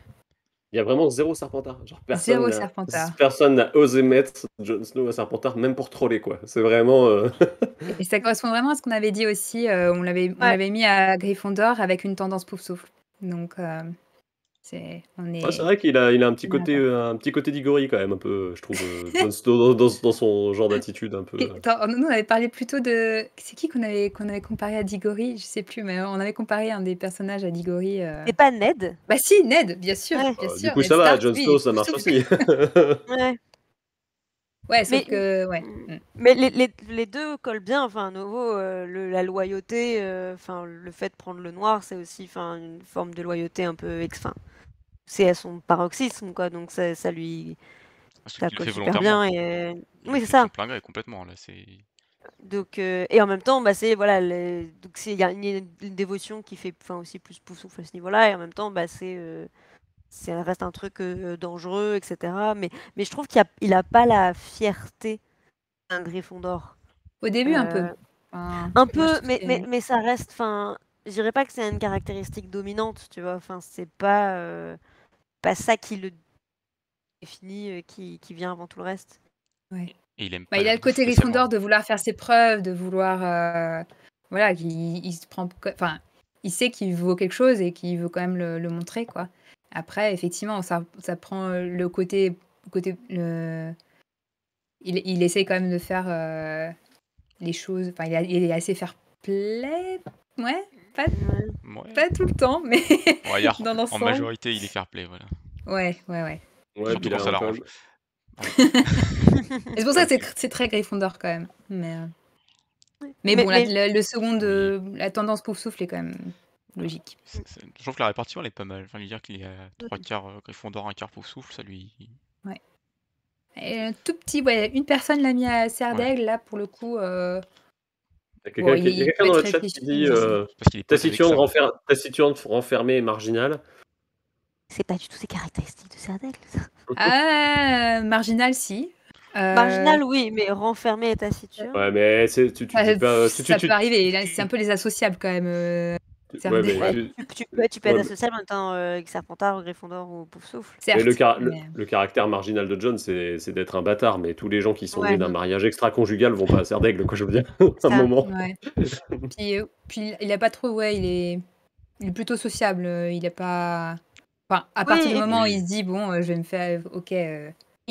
Il y a vraiment zéro Serpentard. Genre Zéro Serpentard. personne n'a osé mettre Jon Snow à Serpentard, même pour troller, quoi. C'est vraiment. Et ça correspond vraiment à ce qu'on avait dit aussi. On l'avait mis à Gryffondor avec une tendance Poufsouffle. Donc, c'est Ouais, c'est vrai qu'il a un petit côté d'Igori quand même, un peu, je trouve, Jon Snow dans son genre d'attitude un peu. Et attends, nous, on avait parlé plutôt de. C'est qui qu'on avait comparé à Diggory? Je sais plus, mais on avait comparé un des personnages à Diggory. C'est pas Ned? Bah si, Ned, bien sûr, Ouais. bien Du sûr. coup, Ned ça va, Stark, Jon lui, Snow, ça marche Poufsouffle. aussi. Ouais. Ouais, sauf Mais, que. Ouais. mais les deux collent bien. Enfin, à nouveau, la loyauté, enfin, le fait de prendre le noir, c'est aussi enfin, une forme de loyauté un peu. Enfin, c'est à son paroxysme, quoi. Donc ça lui. Parce Ça qu'il le colle fait super volontairement. bien. Et... Il Oui, le c'est fait de ça. son plein gré complètement là. C'est Donc, et en même temps, bah, c'est voilà, donc il y a une dévotion qui fait enfin, aussi plus pouf à ce niveau-là, et en même temps, bah, ça reste un truc dangereux, etc. Mais je trouve il a pas la fierté d'un Gryffondor. Au début, un peu. Euh, Enfin, un moi, je peu, trouve que mais ça reste, enfin, je dirais pas que c'est une caractéristique dominante, tu vois. Enfin, c'est pas ça qui le définit, qui vient avant tout le reste. ouais. et il aime Bah, pas il la a le côté bouffe spécialement. Gryffondor de vouloir faire ses preuves, de vouloir. Voilà, il se prend. Enfin, il sait qu'il vaut quelque chose et qu'il veut quand même le montrer, quoi. Après, effectivement, ça prend le côté. Il essaie quand même de faire les choses. Enfin, il est assez fair-play. Ouais, Ouais. pas tout le temps, mais Bon, regarde, dans en l'ensemble. majorité, il est fair play, voilà. Ouais. Ouais, Surtout puis quand là, ça quand l'arrange. même. Et c'est pour ça Ouais, que c'est très Gryffondor quand même. Mais Mais- bon, mais- le second Oui. la tendance Poufsouffle est quand même logique. Je trouve que la répartition elle est pas mal. Enfin, lui dire qu'il est à 3 quarts Gryffondor, 1 quart Poufsouffle, ça lui. Et un tout petit, ouais, une personne l'a mis à Serre Ouais. d'Aigle, là, pour le coup. Il y Bon, a quelqu'un il peut dans être le chat qui réfléchi, dit mais Parce qu'il est pote avec Sam. taciturne, renfermé et marginal. C'est pas du tout ses caractéristiques de Serdaigle, ça. Ah, Marginal, si. Marginal, oui, mais renfermé et taciturne. Ouais, mais tu dis pas. Ça peut arriver. Là, c'est un peu les associables, quand même. Serre Ouais, d'Aigle. mais Ouais, tu peux être ouais, associable en même temps avec Serpentard ou Gryffondor ou Poufsouffle. mais Certes. le caractère marginal de John, c'est d'être un bâtard. Mais tous les gens qui sont Ouais. nés d'un mariage extra-conjugal vont pas à Serre d'Aigle, quoi, je veux dire. À un Ça. moment. Ouais. Puis il a pas trop, ouais, il est plutôt sociable. Il a pas. Enfin, à partir Oui, du et moment où puis- il se dit, bon, je vais me faire. Ok.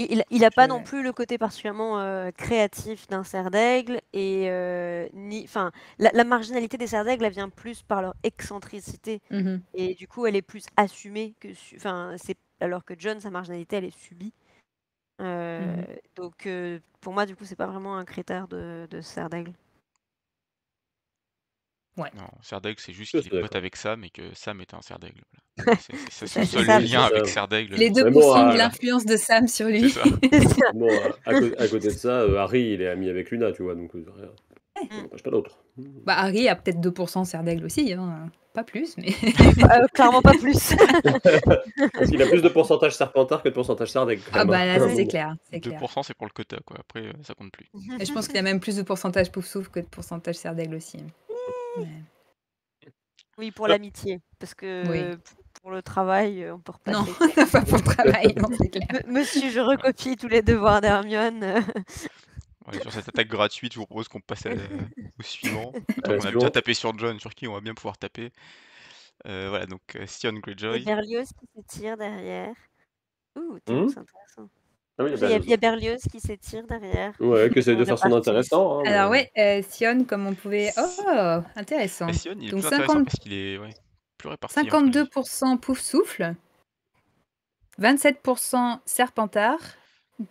il a pas Je- non plus le côté particulièrement créatif d'un cerf d'aigle et enfin la marginalité des cerfs d'aigle elle vient plus par leur excentricité Mhm. et du coup elle est plus assumée que enfin c'est alors que John sa marginalité elle est subie Euh, donc, pour moi, du coup, c'est pas vraiment un critère de serre d'aigle. Ouais. Non, Serre d'Aigle, c'est juste Je qu'il suis est pote d'accord. avec Sam et que Sam est un Serre d'Aigle. Voilà. C'est C'est son ça, c'est seul ça. lien C'est avec ça. Serre d'Aigle. Les Mais 2% bon, de l'influence de Sam sur C'est lui. ça. C'est ça. bon, à côté de ça, Harry, il est ami avec Luna, tu vois, donc rien Mm. n'empêche pas l'autre. Bah, Harry a peut-être 2% serre d'aigle aussi, hein. Pas plus, mais. Clairement pas plus. Parce qu'il a plus de pourcentage Serpentard que de pourcentage Sardaigle, quand Ah même. bah là, ça Oui. c'est clair, c'est clair. 2% c'est pour le quota, quoi. Après, ça compte plus. Et je pense qu'il y a même plus de pourcentage Poufsouffle que de pourcentage serre d'aigle aussi. Ouais. Oui, pour l'amitié. Parce que Oui. pour le travail, on peut Non, repasser. pas pour le travail, non, c'est clair. Monsieur, je recopie tous les devoirs d'Hermione. Ouais, sur cette attaque gratuite, je vous propose qu'on passe au suivant. À la On a bien suivante. tapé sur John, sur qui on va bien pouvoir taper. Voilà, donc Sion Et Greyjoy. Berlioz qui s'étire derrière. Ouh, c'est intéressant. Ah oui, Il y a Berlioz qui s'étire derrière. Ouais, que essaye de On est faire son parti. intéressant. Hein, Alors mais- ouais, Sion, comme on pouvait... Oh, intéressant. Et Sion, il est Donc plus intéressant 50... parce qu'il est plus réparti. entre lui. 52% Poufsouffle, 27% Serpentard,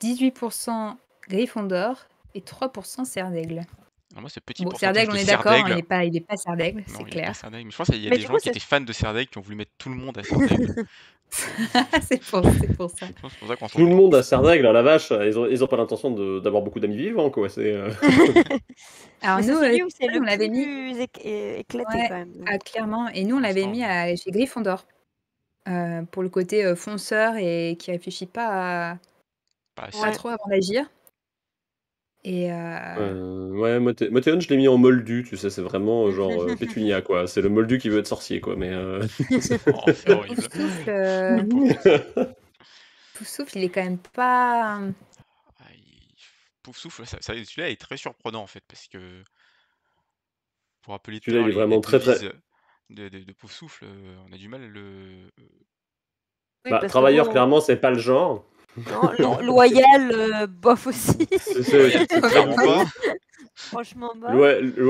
18% Gryffondor et 3% serre d'aigle. Alors moi, ce petit Bon, serre pourcentage d'aigle, de on est serre d'accord, d'aigle. il est pas serre d'aigle, Non, c'est il est pas clair. serre d'aigle. Mais je pense qu'il y a Mais des du gens coup, qui étaient fans de serre d'aigle qui ont voulu mettre tout le monde à serre d'aigle. c'est pour ça. Je pense que c'est pour ça qu'on Tout le monde a Sardaigle, à la vache. Ils ont pas l'intention d'avoir beaucoup d'amis vivants, quoi. Alors Mais c'est nous, celui où c'est on le l'avait mis... plus éclaté Ouais, quand même. ah, clairement. Et nous, on l'avait mis chez Gryffondor. Pour le côté fonceur et qui réfléchit pas Pas trop avant d'agir. Et Ouais, Motéon, je l'ai mis en moldu, tu sais, c'est vraiment genre Pétunia, quoi. C'est le moldu qui veut être sorcier, quoi. Mais Oh, c'est horrible. Poufsouffle, il est quand même pas... Poufsouffle, celui-là est très surprenant en fait, parce que pour rappeler tout à Celui-là, l'heure il est vraiment les très, très- devises de Poufsouffle, on a du mal à le. Oui, Bah, parce que travailleur, bon, clairement, c'est pas le genre. non, Non. loyal, bof aussi. Loyal, clairement pas. Franchement, bof.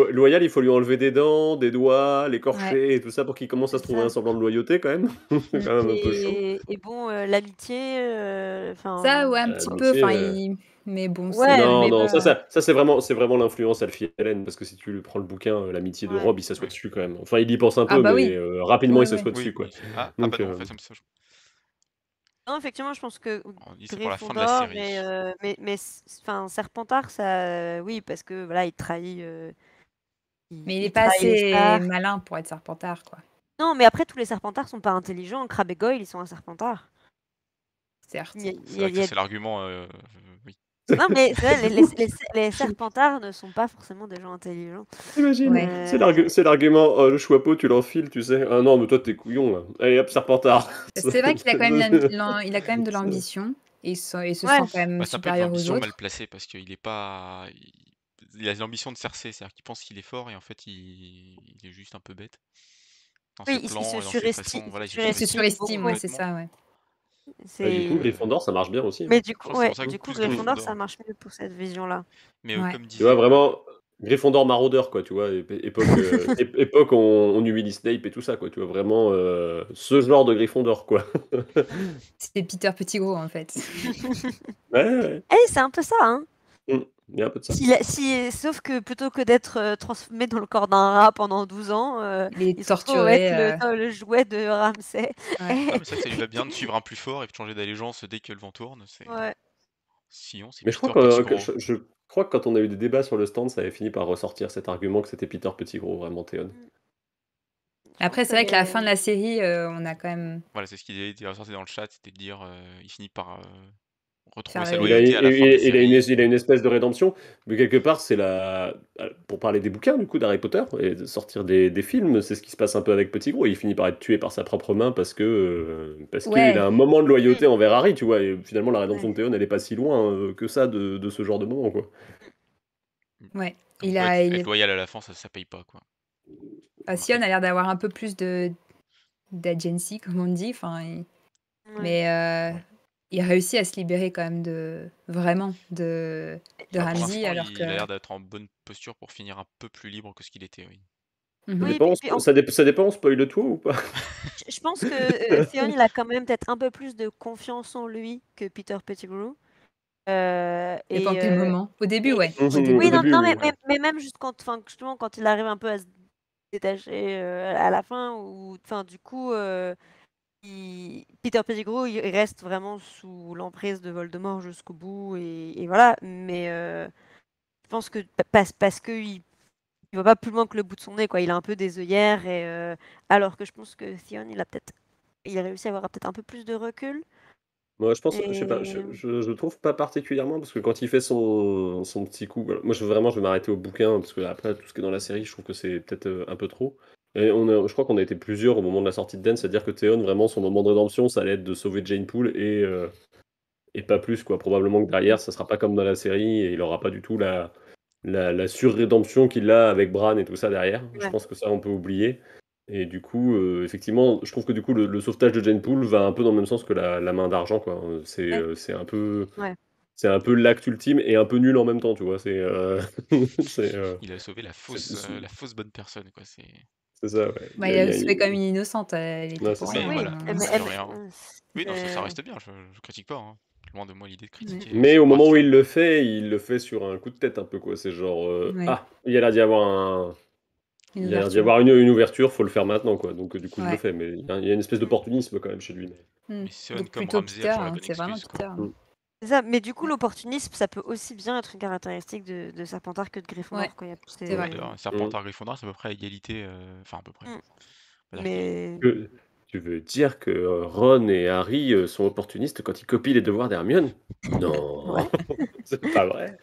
Loyal, il faut lui enlever des dents, des doigts, l'écorcher Ouais. et tout ça pour qu'il commence à se C'est trouver ça. un semblant de loyauté, quand même. C'est quand même un peu chaud. Et bon, l'amitié, Ça, ouais, un petit peu. l'amitié, Enfin, mais bon, Ouais, c'est... Non, mais non, bon. ça c'est vraiment l'influence Alfie Hélène, parce que si tu lui prends le bouquin, l'amitié de Ouais. Rob, il s'assoit dessus quand même. Enfin, il y pense un peu, Ah bah mais oui. rapidement Ouais, il s'assoit ouais. dessus, quoi. Ah Donc, bah non, en fait, ça me sauve. Non, effectivement, je pense que On dit c'est pour la fin de la Gryffondor série. mais enfin Serpentard, ça, oui, parce que voilà, il trahit. Mais il est il pas trahit les assez stars. malin pour être Serpentard, quoi. Non, mais après, tous les Serpentards sont pas intelligents. Crabbe et Goyle, ils sont un Serpentard. Certes. C'est vrai que ça, c'est l'argument. Oui. Non, mais c'est vrai, les Serpentards ne sont pas forcément des gens intelligents. Imagine, Ouais. c'est l'argument, le chapeau, tu l'enfiles, tu sais. Ah non, mais toi, t'es couillon, là. Allez, hop, Serpentard. C'est vrai qu'il a quand même, il a quand même de l'ambition et il se sent quand même Ça peut être supérieur aux l'ambition mal autres. placée parce qu'il est pas. Il a l'ambition de Cersei, c'est-à-dire qu'il pense qu'il est fort et en fait il est juste un peu bête. Dans ses Oui, il plans se et dans ses façons. Voilà, Il se surestime, ouais, c'est ça, ouais. Du coup, Gryffondor, ça marche bien aussi. Mais du coup, Je pense que c'est pour ça que plus Gryffondor, Gryffondor. ça marche mieux pour cette vision-là. Mais Ouais. comme disait. Tu vois, vraiment, Gryffondor maraudeur, quoi, tu vois, époque on humilie Snape et tout ça, quoi, tu vois, vraiment ce genre de Gryffondor, quoi. C'était Peter Pettigrew, en fait. Ouais. C'est un peu ça, hein. Il y a un peu de ça. Sauf que plutôt que d'être transformé dans le corps d'un rat pendant 12 ans, Il est se retrouve torturé. être le jouet de Ramsay. Ouais, mais c'est vrai que ça lui va bien de suivre un plus fort et de changer d'allégeance dès que le vent tourne. Ouais. Mais je Peter crois que, Pettigrew. je crois que quand on a eu des débats sur le stand, ça avait fini par ressortir cet argument que c'était Peter Pettigrew, vraiment, Théon. Après, c'est vrai que la fin de la série, on a quand même... Voilà, c'est ce qu'il est ressorti dans le chat, c'était de dire il finit par retrouver Faire sa le- loyauté à la fin de la série. Il a une espèce de rédemption, mais quelque part, c'est pour parler des bouquins, du coup, d'Harry Potter, et de sortir des films, c'est ce qui se passe un peu avec Pettigrew. Il finit par être tué par sa propre main parce Ouais. qu'il a un moment de loyauté envers Harry, tu vois, et finalement, la rédemption de Théon, elle est pas si loin que ça de ce genre de moment, quoi. Ouais. Donc, être loyal à la fin, ça paye pas, quoi. Sion a l'air d'avoir un peu plus d'agency, comme on dit. Enfin, mais il réussit à se libérer quand même de Ramsay, alors que... Il a l'air d'être en bonne posture pour finir un peu plus libre que ce qu'il était, oui. Ça dépend, on spoil tout ou pas? Je pense que Theon, il a quand même peut-être un peu plus de confiance en lui que Peter Pettigrew. Dépend Et, quel moment. Au début, ouais. Au Au début. oui, non, début, non, oui. mais même juste quand, enfin, justement, quand il arrive un peu à se détacher à la fin, ou, enfin, du coup, Peter Pettigrew, il reste vraiment sous l'emprise de Voldemort jusqu'au bout, et voilà. Mais je pense que parce que il va pas plus loin que le bout de son nez, quoi. Il a un peu des œillères, et alors que je pense que Theon, il a réussi à avoir peut-être un peu plus de recul. Moi, je pense, je sais pas, Et je trouve pas particulièrement, parce que quand il fait son petit coup, voilà, moi, je vais m'arrêter au bouquin, parce que après, tout ce qui est dans la série, je trouve que c'est peut-être un peu trop. Et je crois qu'on a été plusieurs au moment de la sortie de Dance à dire que Théon, vraiment, son moment de rédemption, ça allait être de sauver Jane Poole et pas plus, quoi. Probablement que derrière, ça sera pas comme dans la série, et il aura pas du tout la surrédemption qu'il a avec Bran et tout ça derrière. Je ouais, pense que ça, on peut oublier. Et du coup, effectivement, je trouve que du coup, le sauvetage de Jane Poole va un peu dans le même sens que la main d'argent, quoi. ouais, ouais. C'est un peu l'acte ultime et un peu nul en même temps, tu vois. C'est, Il a sauvé la fausse bonne personne, quoi. c'est ça, ouais. Bah, il a sauvé comme une innocente, elle était Non, c'est pour ça. rien. Mais Oui, voilà, mais, je rien. Oui, non, ça c'est- reste bien, je critique pas, hein. Loin de moi l'idée de Ouais. critiquer Mais ce au moment où courage. il le fait sur un coup de tête un peu, quoi. C'est genre, Ouais. ah, il y a l'air d'y avoir un, Une il y a l'air d'y ouverture. avoir une ouverture, faut le faire maintenant, quoi. Donc, du coup, il le Ouais. fait. Mais il y a une espèce d'opportunisme quand même chez lui. Mais Sion Donc comme plutôt Ramsay a Peter, toujours la hein, bonne c'est vraiment excuse, quoi. Peter. Mm. C'est ça, mais du coup, l'opportunisme, ça peut aussi bien être une caractéristique de Serpentard que de Ouais, Gryffondor, quoi. c'est vrai. D'ailleurs, Mm. Serpentard Gryffondor, c'est à peu près à égalité, enfin à peu près. Mm. On va dire qu'égalité. Mais Tu veux dire que Ron et Harry sont opportunistes quand ils copient les devoirs d'Hermione? Non, ouais. c'est pas vrai.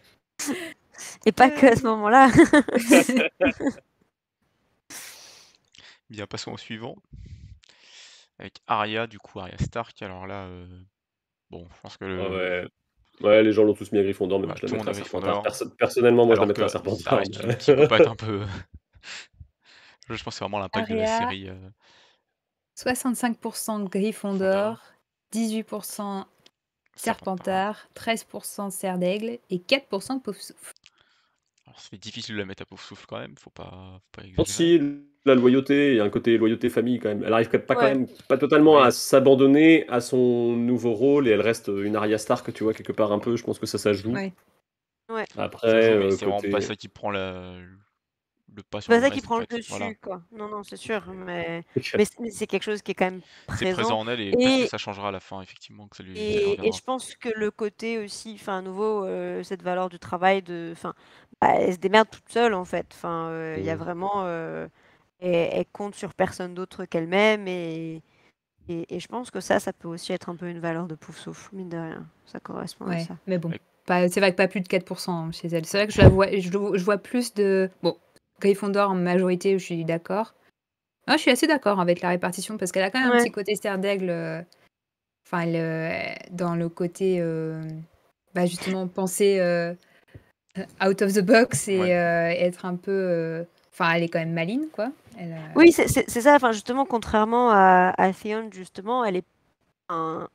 Et pas que à ce moment-là. Bien, passons au suivant. Avec Arya, du coup, Arya Stark. Alors là, bon, je pense que Ah ouais. Ouais, les gens l'ont tous mis à Gryffondor, mais moi ouais, je la tout le monde mettrais a à Serpentard. Gryffondor, Personnellement, moi je la alors mettrais à que ça Serpentard. reste une psychopathe un peu. Je pense que c'est vraiment l'impact de la Aria, série 65% Gryffondor. Gryffondor, 18% Serpentard. Serpentard, 13% Serre d'Aigle et 4% Poufsouffle. Alors, c'est difficile de la mettre à Poufsouffle quand même, faut pas exagérer. Si, la loyauté, il y a un côté loyauté famille quand même. Elle arrive pas quand Ouais. même pas totalement Oui. à s'abandonner à son nouveau rôle et elle reste une Arya Stark, tu vois, quelque part un peu. Je pense que ça joue. Ouais. Ouais. Ça Après, joue, mais c'est vraiment pas côté. ça qui prend le pas C'est sur pas le ça qui reste, en prend le fait. Voilà. dessus, quoi. Non, non, c'est sûr, mais c'est quelque chose qui est quand même C'est présent. présent en elle et peut-être que Et, ça changera à la fin, effectivement, que ça lui et reviendra. je pense que le côté aussi, enfin, à nouveau, cette valeur du travail, enfin, bah, elle se démerde toute seule, en fait. Enfin, il y a vraiment, elle compte sur personne d'autre qu'elle-même, et je pense que ça peut aussi être un peu une valeur de Poufsouffle, mine de rien. Ça correspond à Ouais, ça. mais bon, Ouais. c'est vrai que pas plus de 4% chez elle. C'est vrai que je vois plus de... Bon, Gryffondor en majorité, je suis d'accord. Ah, je suis assez d'accord avec la répartition parce qu'elle a quand même un Ouais. petit côté Serre d'Aigle, enfin, dans le côté, bah, justement, penser out of the box et Ouais. être un peu... Enfin, elle est quand même maligne, quoi. Oui, c'est ça. Enfin, justement, contrairement à Theon, justement, elle est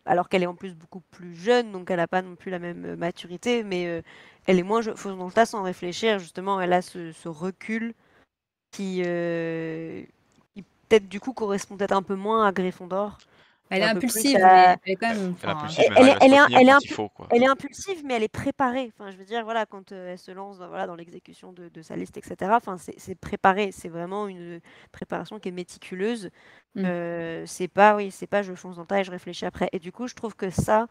alors qu'elle est en plus beaucoup plus jeune, donc elle n'a pas non plus la même maturité, mais elle est moins fausse dans le tas sans réfléchir. Justement, elle a ce recul qui peut-être du coup correspond peut-être un peu moins à Gryffondor Elle et est un peu plus impulsive, mais à... elle est quand même... Elle est Enfin, impulsive, mais elle arrive à se retenir quand il faut, quoi. Elle est impulsive, mais elle est préparée. Enfin, je veux dire, voilà, quand elle se lance voilà, dans l'exécution de sa liste, etc., enfin, c'est préparé. C'est vraiment une préparation qui est méticuleuse. Mm. C'est pas je fonce dans le tas et je réfléchis après. Et du coup, je trouve que ça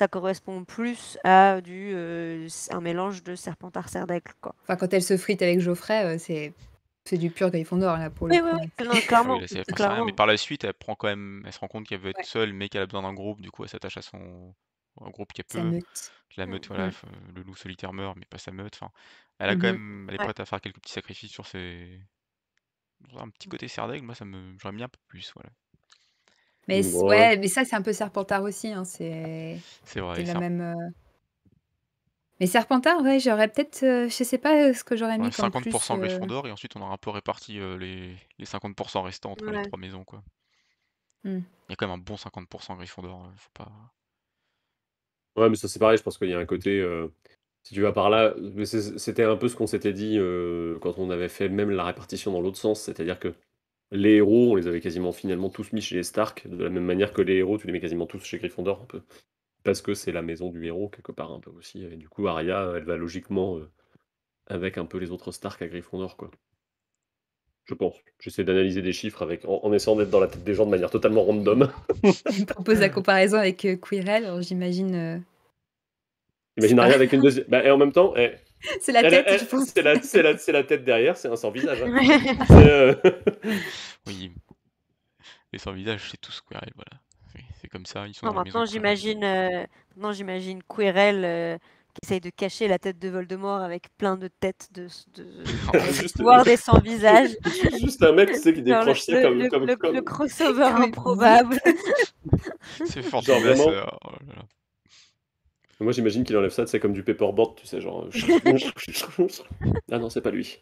correspond plus à un mélange de Serpentard Serdaigle, quoi. Enfin, quand elle se frite avec Geoffrey, c'est du pur Gryffondor, là, pour le Oui, coup. oui, Hein. oui. Non, Oui, clairement, là, elle pense à rien, mais clairement. par la suite, elle prend quand même, elle se rend compte qu'elle veut être Ouais, seule, mais qu'elle a besoin d'un groupe, du coup, elle s'attache à un groupe qu'elle sa peut. meute. La meute, voilà, Mm. le loup solitaire meurt, mais pas sa meute. Enfin, elle a quand Mhm. même, elle est Ouais. prête à faire quelques petits sacrifices sur un petit côté Serdaigle. Moi, j'aurais mis un peu plus, voilà. Mais Ouais. ouais, mais ça, c'est un peu Serpentard aussi. Hein, C'est vrai, c'est la c'est un même. Mais Serpentard, ouais, j'aurais peut-être. Je sais pas ce que j'aurais ouais, mis comme plus. 50% Gryffondor, et ensuite on aura un peu réparti les 50% restants entre les Ouais. trois maisons, quoi. Hmm. Il y a quand même un bon 50% Gryffondor, faut pas. Ouais, mais ça c'est pareil, je pense qu'il y a un côté. Si tu vas par là, mais c'était un peu ce qu'on s'était dit quand on avait fait même la répartition dans l'autre sens, c'est-à-dire que les héros, on les avait quasiment finalement tous mis chez les Stark, de la même manière que les héros, tu les mets quasiment tous chez Gryffondor un peu. parce que c'est la maison du héros quelque part un peu aussi. Et du coup, Arya, elle va logiquement avec un peu les autres Stark à Gryffondor, quoi. Je pense. J'essaie d'analyser des chiffres en essayant d'être dans la tête des gens de manière totalement random. Il propose la comparaison avec Quirrell, alors j'imagine. Imagine Arya avec une deuxième. Bah, et en même temps, C'est la tête, je pense. c'est la tête derrière, c'est un sans visage. Hein. Oui. Les sans visage, c'est tout Squirrel, voilà. C'est comme ça, ils sont Non, dans la maison. maintenant j'imagine Quirrell qui essaye de cacher la tête de Voldemort avec plein de têtes avec le pouvoir des sans visage. Juste un mec, tu sais, qui Genre décroche ça comme... le crossover improbable. C'est fort. Genre vraiment. Oh là là. Moi, j'imagine qu'il enlève ça, c'est comme du paperboard, tu sais, genre... Ah non, c'est pas lui.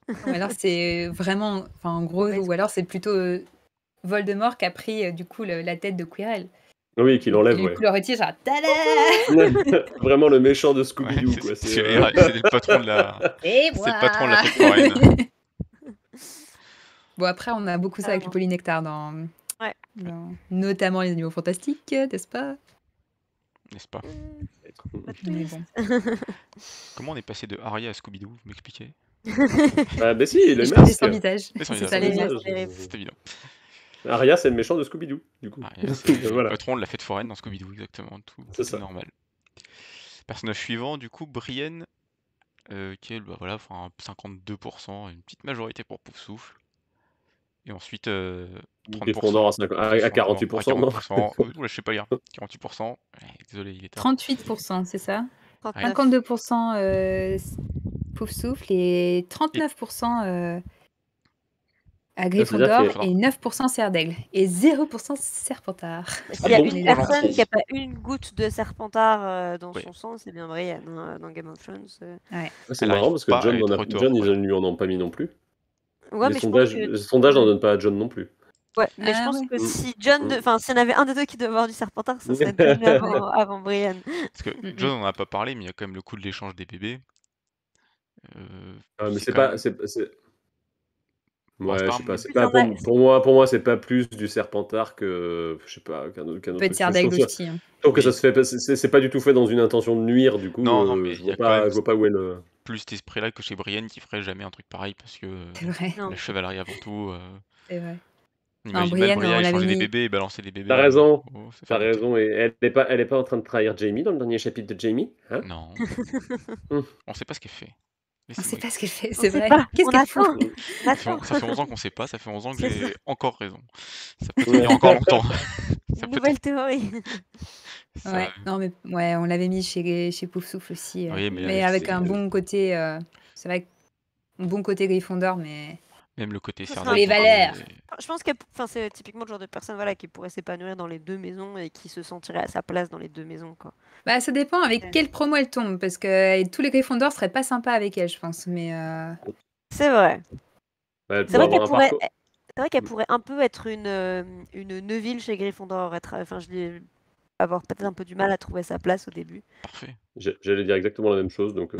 Ou alors c'est vraiment... Enfin, en gros, ou alors c'est plutôt Voldemort qui a pris, du coup, la tête de Quirrell. Oui, qu'il enlève, Et du coup, le retire, genre... Tada. Vraiment le méchant de Scooby-Doo, Ouais, quoi. c'est le patron de la... Et C'est moi. le patron de la fête foraine. Bon, après, on a beaucoup ça avec le polynectar dans... Ouais. Notamment les animaux fantastiques, n'est-ce pas? N'est-ce pas? Mais bon. Comment on est passé de Arya à Scooby-Doo? Vous m'expliquez? Bah si, le Je masque. sans visage. Mais sans C'est visage. ça les Sans masques. visage. C'est évident. Arya, c'est le méchant de Scooby-Doo, du coup. Arya, c'est le Voilà. patron de la fête foraine dans Scooby-Doo, exactement. Tout C'est est ça. normal. Personnage suivant, du coup, Brienne, qui est, bah, voilà, enfin, 52%, une petite majorité pour Poufsouffle. Et ensuite, 30%. Gryffondor à 48%, non 40%. Je sais pas lire. 48%. Désolé, il est tard. 38%, c'est ça? 39. 52% Poufsouffle et 39% à Gryffondor et 9% Serre-d'Aigle et 0% Serpentard. S'il y a une personne qui n'a pas une goutte de Serpentard dans son sang, c'est bien Brienne dans Game of Thrones. Ouais. C'est marrant parce que John, ils lui en ont pas mis non plus. Ouais, les sondages n'en donnent pas à John non plus. Ouais, mais je pense que si John, enfin, s'il y en avait un des deux qui devait avoir du Serpentard, ça serait John avant Brienne. Parce que John, on n'en a pas parlé, mais il y a quand même le coup de l'échange des bébés. Mais c'est pas. Ouais, je sais pas. C'est pas pour moi, c'est pas plus du Serpentard que je sais pas qu'un autre. Peut être Serre-d'Aigle aussi. Je trouve que ça se fait. C'est pas du tout fait dans une intention de nuire, du coup. Non, mais je vois pas où est le. Plus cet esprit-là que chez Brienne qui ferait jamais un truc pareil parce que vrai. la chevalerie avant tout. C'est vrai. Imagine Brienne échanger des bébés et balancer des bébés. T'as raison. T'as raison. Et elle est pas en train de trahir Jaime dans le dernier chapitre de Jaime, hein? Non. On sait pas ce qu'elle fait. On sait pas ce qu'elle fait, c'est vrai. Qu'est-ce qu'elle fait? Ça fait 11 ans qu'on sait pas, ça fait 11 ans que j'ai encore raison. Ça peut tenir encore longtemps. Une nouvelle théorie. Ouais, non mais ouais, on l'avait mis chez Poufsouffle aussi. Oui, mais avec un bon côté, c'est vrai, un bon côté Gryffondor, mais même le côté pour les valeurs. Je pense que c'est typiquement le genre de personne qui pourrait s'épanouir dans les deux maisons et qui se sentirait à sa place dans les deux maisons, quoi. Bah ça dépend avec quelle promo elle tombe, parce que tous les Gryffondors seraient pas sympas avec elle, je pense. Mais c'est vrai. Ouais, c'est vrai qu'elle pourrait un peu être une Neville chez Gryffondor. Avoir peut-être un peu du mal à trouver sa place au début. Parfait. J'allais dire exactement la même chose, donc.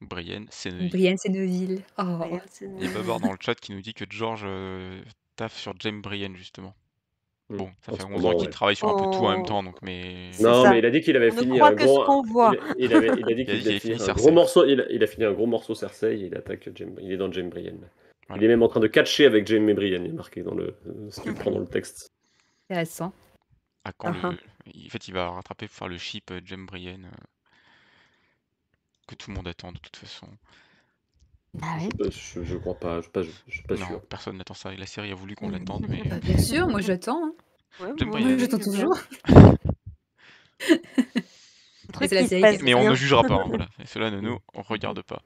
Brienne, c'est Neville. Brienne, c'est Neville. Oh. Il y a Babar dans le chat qui nous dit que George taffe sur Jaime Brienne, justement. Bon, ça fait 11 ans qu'il travaille sur un peu tout en même temps, donc mais... Non, mais il a dit qu'il avait fini un gros... Il a dit qu'il avait fini un gros morceau, il a fini un gros morceau Cersei, et il attaque Jaime, il est dans Jaime Brienne. Voilà. Il est même en train de catcher avec Jaime et Brienne, il est marqué dans ce qu'il prend dans le texte. Intéressant. En fait, il va rattraper pour faire le ship Jaime Brienne que tout le monde attend de toute façon. Ah oui. Je crois pas, je suis pas sûr. Personne n'attend ça. La série a voulu qu'on l'attende, mais... Bien sûr, moi j'attends. Hein. Ouais, moi j'attends toujours. C'est la série mais on ne jugera pas, hein, voilà. Et cela ne nous regarde pas.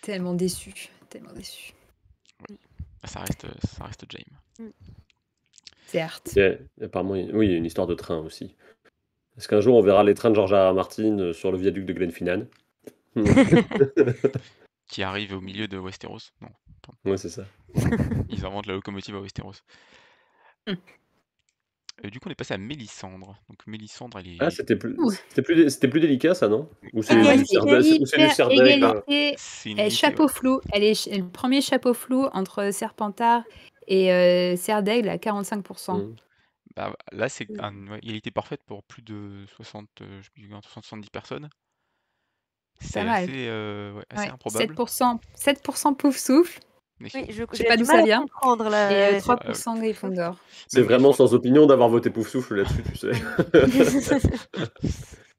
Tellement déçu. Oui. Ça reste Jaime. Certes. Apparemment, oui, il y a une histoire de train aussi. Est-ce qu'un jour on verra les trains de George R. R. Martin sur le viaduc de Glenfinnan? Qui arrive au milieu de Westeros? Non. Ouais, c'est ça. Ils inventent la locomotive à Westeros. Du coup, on est passé à Mélisandre. Donc Mélisandre, elle est... Ah, c'était plus délicat, ça, non? Ou c'est du Serre-d'Aigle? Chapeau flou. Elle est le premier chapeau flou entre Serpentard et Serre d'Aigle à 45%. Bah, là, c'est Mm. une égalité parfaite pour plus de 60, je sais plus, entre 70 personnes. Pas C'est mal. assez, assez Ouais. improbable. 7% Pouf Souffle. Mais Oui, Je sais j'ai pas du d'où mal ça à vient. comprendre Et les 3% Gryffondor. C'est Même vraiment Gryffondor sans opinion d'avoir voté Poufsouffle là-dessus, tu sais.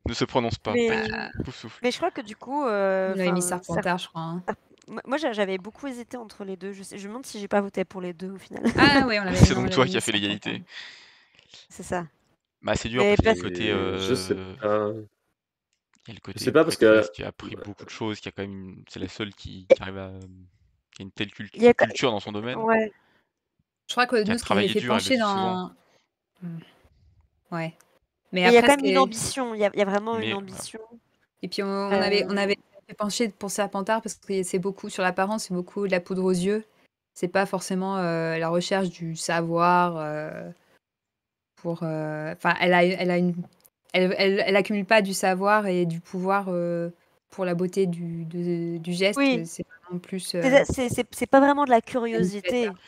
ne se prononce pas. Mais, Pouf souffle. mais je crois que du coup, On avait mis enfin, Serpentard, je crois. hein. moi j'avais beaucoup hésité entre les deux. Je me demande si j'ai pas voté pour les deux au final. Ah oui, on l'avait C'est non, on donc toi l'avait qui as mis fait l'égalité. Serpentard. C'est ça. Bah, c'est dur Mais parce qu'il y a parce le côté, Je sais pas. il y a le Je côté sais pas parce que prêtresse qui a appris beaucoup de choses, qui a quand même c'est la seule qui arrive à qui a une telle il y a, culture dans son domaine, ouais. Je crois que qui a nous, ce qui nous avait travaillé fait dur, elle le pencher dit souvent. dans. Hmm. Ouais. Mais Mais il y a après, quand même une ambition. Il y a vraiment une Mais ambition. Et puis on avait fait pencher pour Serpentard parce que c'est beaucoup sur l'apparence, c'est beaucoup de la poudre aux yeux. C'est pas forcément la recherche du savoir pour. Enfin, elle accumule pas du savoir et du pouvoir pour la beauté du geste. Oui. C'est vraiment plus. C'est pas vraiment de la curiosité. manipulateur.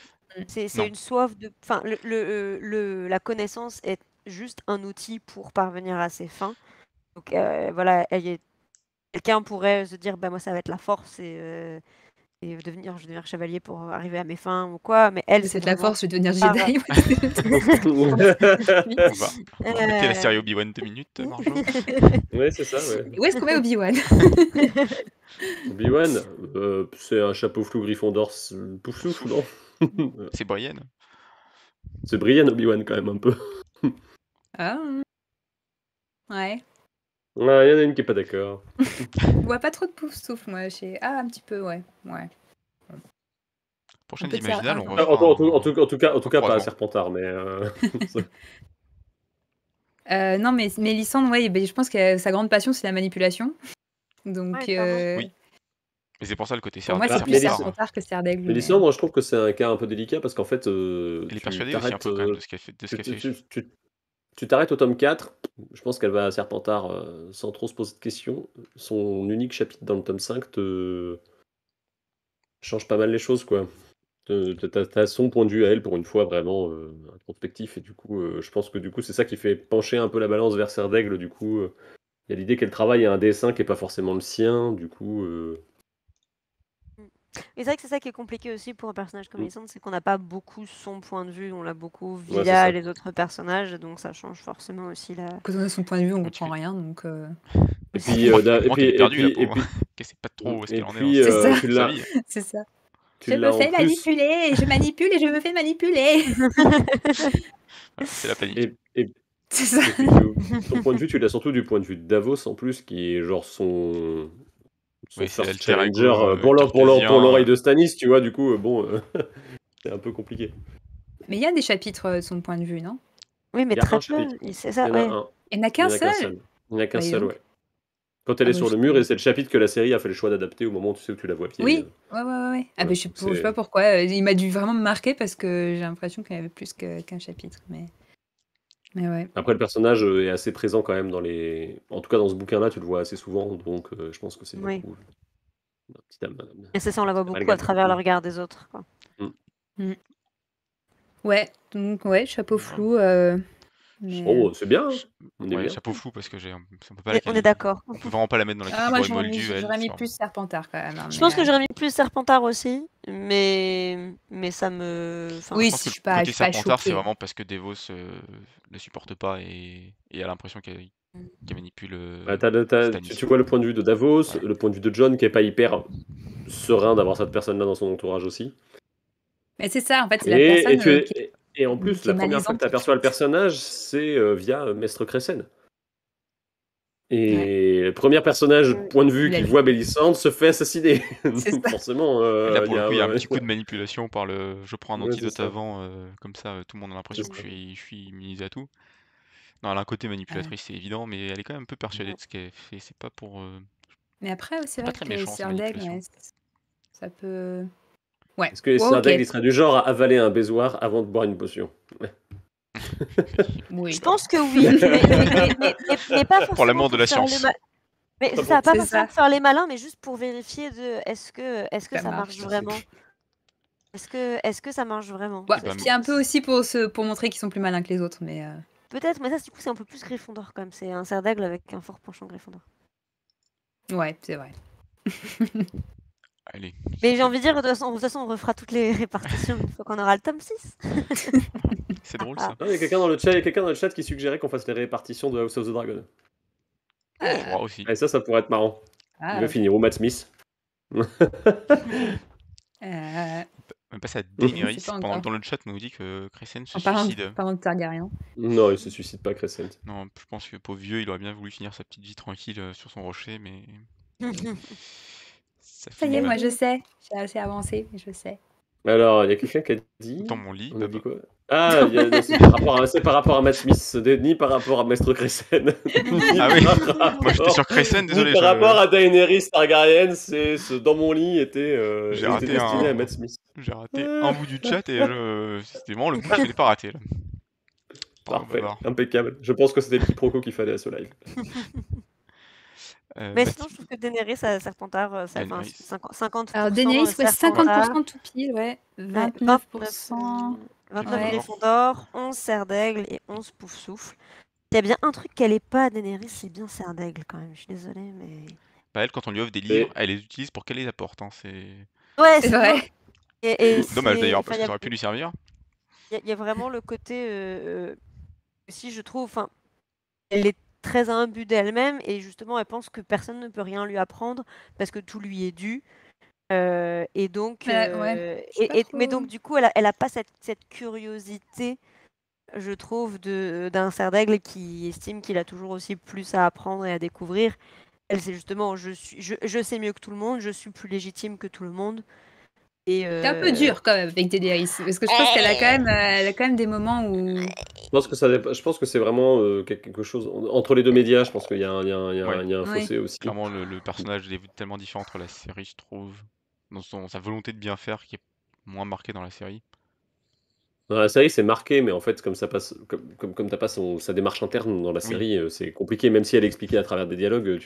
C'est une soif de. Enfin, la connaissance est juste un outil pour parvenir à ses fins. Donc voilà, quelqu'un pourrait se dire, bah moi ça va être la force et je vais devenir chevalier pour arriver à mes fins ou quoi. Mais elle, c'est de la vraiment. force, je vais devenir par- Jedi. On va arrêter la série Obi-Wan 2 minutes, Marjo. Ouais, c'est ça, ouais. Où est-ce qu'on met Obi-Wan? Obi-Wan, c'est un chapeau flou Gryffondor Poufsouffle, non? C'est Brienne. C'est brillant Obi-Wan quand même un peu. Ah. Ouais. Ouais, il y en a une qui est pas d'accord. Je vois pas trop de pouf souffle, moi. Ah, un petit peu, ouais. Prochaine Un peu de Imaginale, on Serpentard. refera En tout cas pas à croisement. Serpentard, mais Non, mais Mélissandre, ouais, je pense que sa grande passion, c'est la manipulation. Donc, Ouais, clairement. Oui. Et c'est pour ça le côté pour moi, c'est plus Mélissandre. Serpentard que Serre d'Aigle. Mélissandre, moi je trouve que c'est un cas un peu délicat parce qu'en fait, Elle est persuadée aussi un peu quand même de ce qu'elle fait. tu t'arrêtes au tome 4, je pense qu'elle va à Serpentard sans trop se poser de questions. Son unique chapitre dans le tome 5 te change pas mal les choses, quoi. T'as son point de vue à elle pour une fois vraiment introspectif et du coup je pense que du coup c'est ça qui fait pencher un peu la balance vers Serre d'Aigle. Du coup il y a l'idée qu'elle travaille à un dessin qui est pas forcément le sien, du coup Et c'est vrai que c'est ça qui est compliqué aussi pour un personnage comme Lysandre, c'est qu'on n'a pas beaucoup son point de vue, on l'a beaucoup Ouais, c'est via ça. les autres personnages, donc ça change forcément aussi la. Quand on a son point de vue, on Oui, comprend rien. Donc, et puis Moi, qu'elle est perdue, la pauvre. Qu'elle sait pas trop où est-ce et qu'elle en puis est C'est ça. dans tu sa l'as vie. c'est ça. tu Je l'as me en fais plus manipuler, je manipule et je me fais manipuler. Voilà, c'est la panique. et C'est ça. puis ton point de vue tu l'as surtout du point de vue de Davos en plus qui est genre son Oui, c'est first l'alter ego, challenger pour cartésien, l'oreille de Stannis, tu vois, du coup bon c'est un peu compliqué. Mais il y a des chapitres de son point de vue, non? Oui, mais Il y a très un peu, chapitre. c'est Il ça, y en a ouais. un. Il n'y en a Il y qu'un en a qu'un seul. seul. Il n'y en a qu'un Bah, dis seul, donc. ouais. Quand elle Ah, est moi, sur je le mur, sais. et c'est le chapitre que la série a fait le choix d'adapter au moment où tu sais que tu la vois vieille. Oui, ouais. Ah, Ouais, bah, je sais c'est- pas pourquoi. Il m'a dû vraiment me marquer parce que j'ai l'impression qu'il y avait plus qu'un chapitre. Mais ouais. Après, le personnage est assez présent quand même dans les. En tout cas, dans ce bouquin-là, tu le vois assez souvent, donc je pense que c'est Oui. beaucoup. Petite âme. Et c'est ça, on la voit beaucoup Amalgame. à travers le regard des autres, quoi. Ouais, donc, ouais, chapeau flou. Mais, Oh, c'est bien. Hein. On est Ouais, bien. chapeau flou parce que on peut pas On est d'accord. on peut vraiment pas la mettre dans la Ah, moi, catégorie Moldu, elle. j'aurais mis c'est plus Serpentard quand même. hein, Je mais, pense que j'aurais mis plus Serpentard aussi, mais ça me. Enfin, Oui, Je pense que je suis le pas côté Serpentard, c'est choquée. vraiment parce que Devos le supporte pas et a l'impression qu'elle manipule Bah, Stannis. tu vois le point de vue de Davos, Ouais. le point de vue de John qui est pas hyper serein d'avoir cette personne-là dans son entourage aussi. Mais c'est ça, en fait, c'est la personne Et en plus, qui la est première fois que malaisante tu aperçois le personnage, c'est via Mestre Cressen. Et le premier personnage, point de vue Il a qui vu. voit Mélissandre, se fait assassiner. C'est Donc ça. forcément, Et là, pour le coup, il y a un ouais. petit coup de manipulation par le je prends un Ouais, c'est antidote ça. avant, comme ça, tout le monde a l'impression C'est que ça. je suis immunisé à tout. Non, elle a un côté manipulatrice, c'est évident, mais elle est quand même un peu persuadée de ce qu'elle fait. C'est pas pour. Mais après, c'est pas vrai très que méchant, sa Serre d'Aigle, manipulation. ça peut. Ouais. Est-ce que les Ouais, Serre ok. d'Aigle, il serait du genre à avaler un baisoir avant de boire une potion? Ouais. Oui. je pense que oui, mais pas forcément Pour l'amour de la faire science. Mais Ah ça va bon. pas C'est forcément ça. pour faire les malins, mais juste pour vérifier est-ce que Ça ça marche. marche vraiment. Est-ce que ça marche vraiment? Bah, Eh ben, c'est un peu aussi pour montrer qu'ils sont plus malins que les autres, mais Peut-être, mais ça, du coup, c'est un peu plus Gryffondor quand même. C'est un cerf d'aigle avec un fort penchant Gryffondor. ouais, c'est vrai. allez, Mais j'ai envie de dire, de toute façon, on refera toutes les répartitions une fois qu'on aura le tome 6. c'est drôle ça. Ah, il y a quelqu'un dans le chat qui suggérait qu'on fasse les répartitions de House of the Dragon. On Ouais. pourra aussi. Et ça pourrait être marrant. Il Ah, va finir où Matt Smith? Même passer à Je Daenerys, sais pas pendant encore. que dans le chat, on nous dit que Crescent se En parlant suicide. de Targaryen. Non, il se suicide pas, Crescent. Non, je pense que pauvre vieux, il aurait bien voulu finir sa petite vie tranquille sur son rocher, mais ça Ça y finit est, mal. moi je sais. J'ai assez avancé, mais je sais. Alors, il y a quelqu'un qui a dit. Dans mon lit, On a dit Bob. quoi? Ah, non, c'est par rapport à Matt Smith, ni par rapport à Maître Crescent. Ah oui, moi j'étais sur Crescent, Ni désolé. par rapport à Daenerys Targaryen, dans mon lit était J'ai était raté destiné à Matt Smith. J'ai raté un bout du chat et c'était vraiment le bout que je n'ai pas raté là. Bravo, Parfait, Babar. impeccable. Je pense que c'était le quiproquo qu'il fallait à ce live. Mais sinon, je trouve que Daenerys, Serpentard, ça fait Daenerys. 50%. Alors Daenerys, ouais, Serpentard, 50% tout pile, ouais. 29%. 29 Ouais. Gryffondor, 11 cerfs d'aigle et 11 pouf-souffle. Il y a bien un truc qu'elle est pas, Daenerys, c'est bien cerf d'aigle quand même. Je suis désolée, mais. Bah elle, quand on lui offre des Et- livres, elle les utilise pour qu'elle les apporte. Hein. C'est Ouais, C'est vrai. Et dommage d'ailleurs, enfin, parce que ça aurait pu lui servir. Il y a vraiment le côté aussi, je trouve, enfin, elle est très imbue d'elle-même et justement, elle pense que personne ne peut rien lui apprendre parce que tout lui est dû. Et donc, Ouais, je sais pas mais trop. donc, du coup, elle a pas cette curiosité, je trouve, d'un cerf d'aigle qui estime qu'il a toujours aussi plus à apprendre et à découvrir. Elle, c'est justement, je sais mieux que tout le monde, je suis plus légitime que tout le monde. Et C'est un peu dur quand même avec Daenerys, parce que je pense qu'elle a quand même des moments où. Je pense que c'est vraiment quelque chose entre les deux médias. Je pense qu'il y a Ouais. un fossé aussi. Clairement, le personnage est tellement différent entre la série, je trouve, dans sa volonté de bien faire, qui est moins marquée dans la série. Dans la série, c'est marqué, mais en fait, comme ça passe, comme t'as pas sa démarche interne dans la série, c'est compliqué. Même si elle est expliquée à travers des dialogues,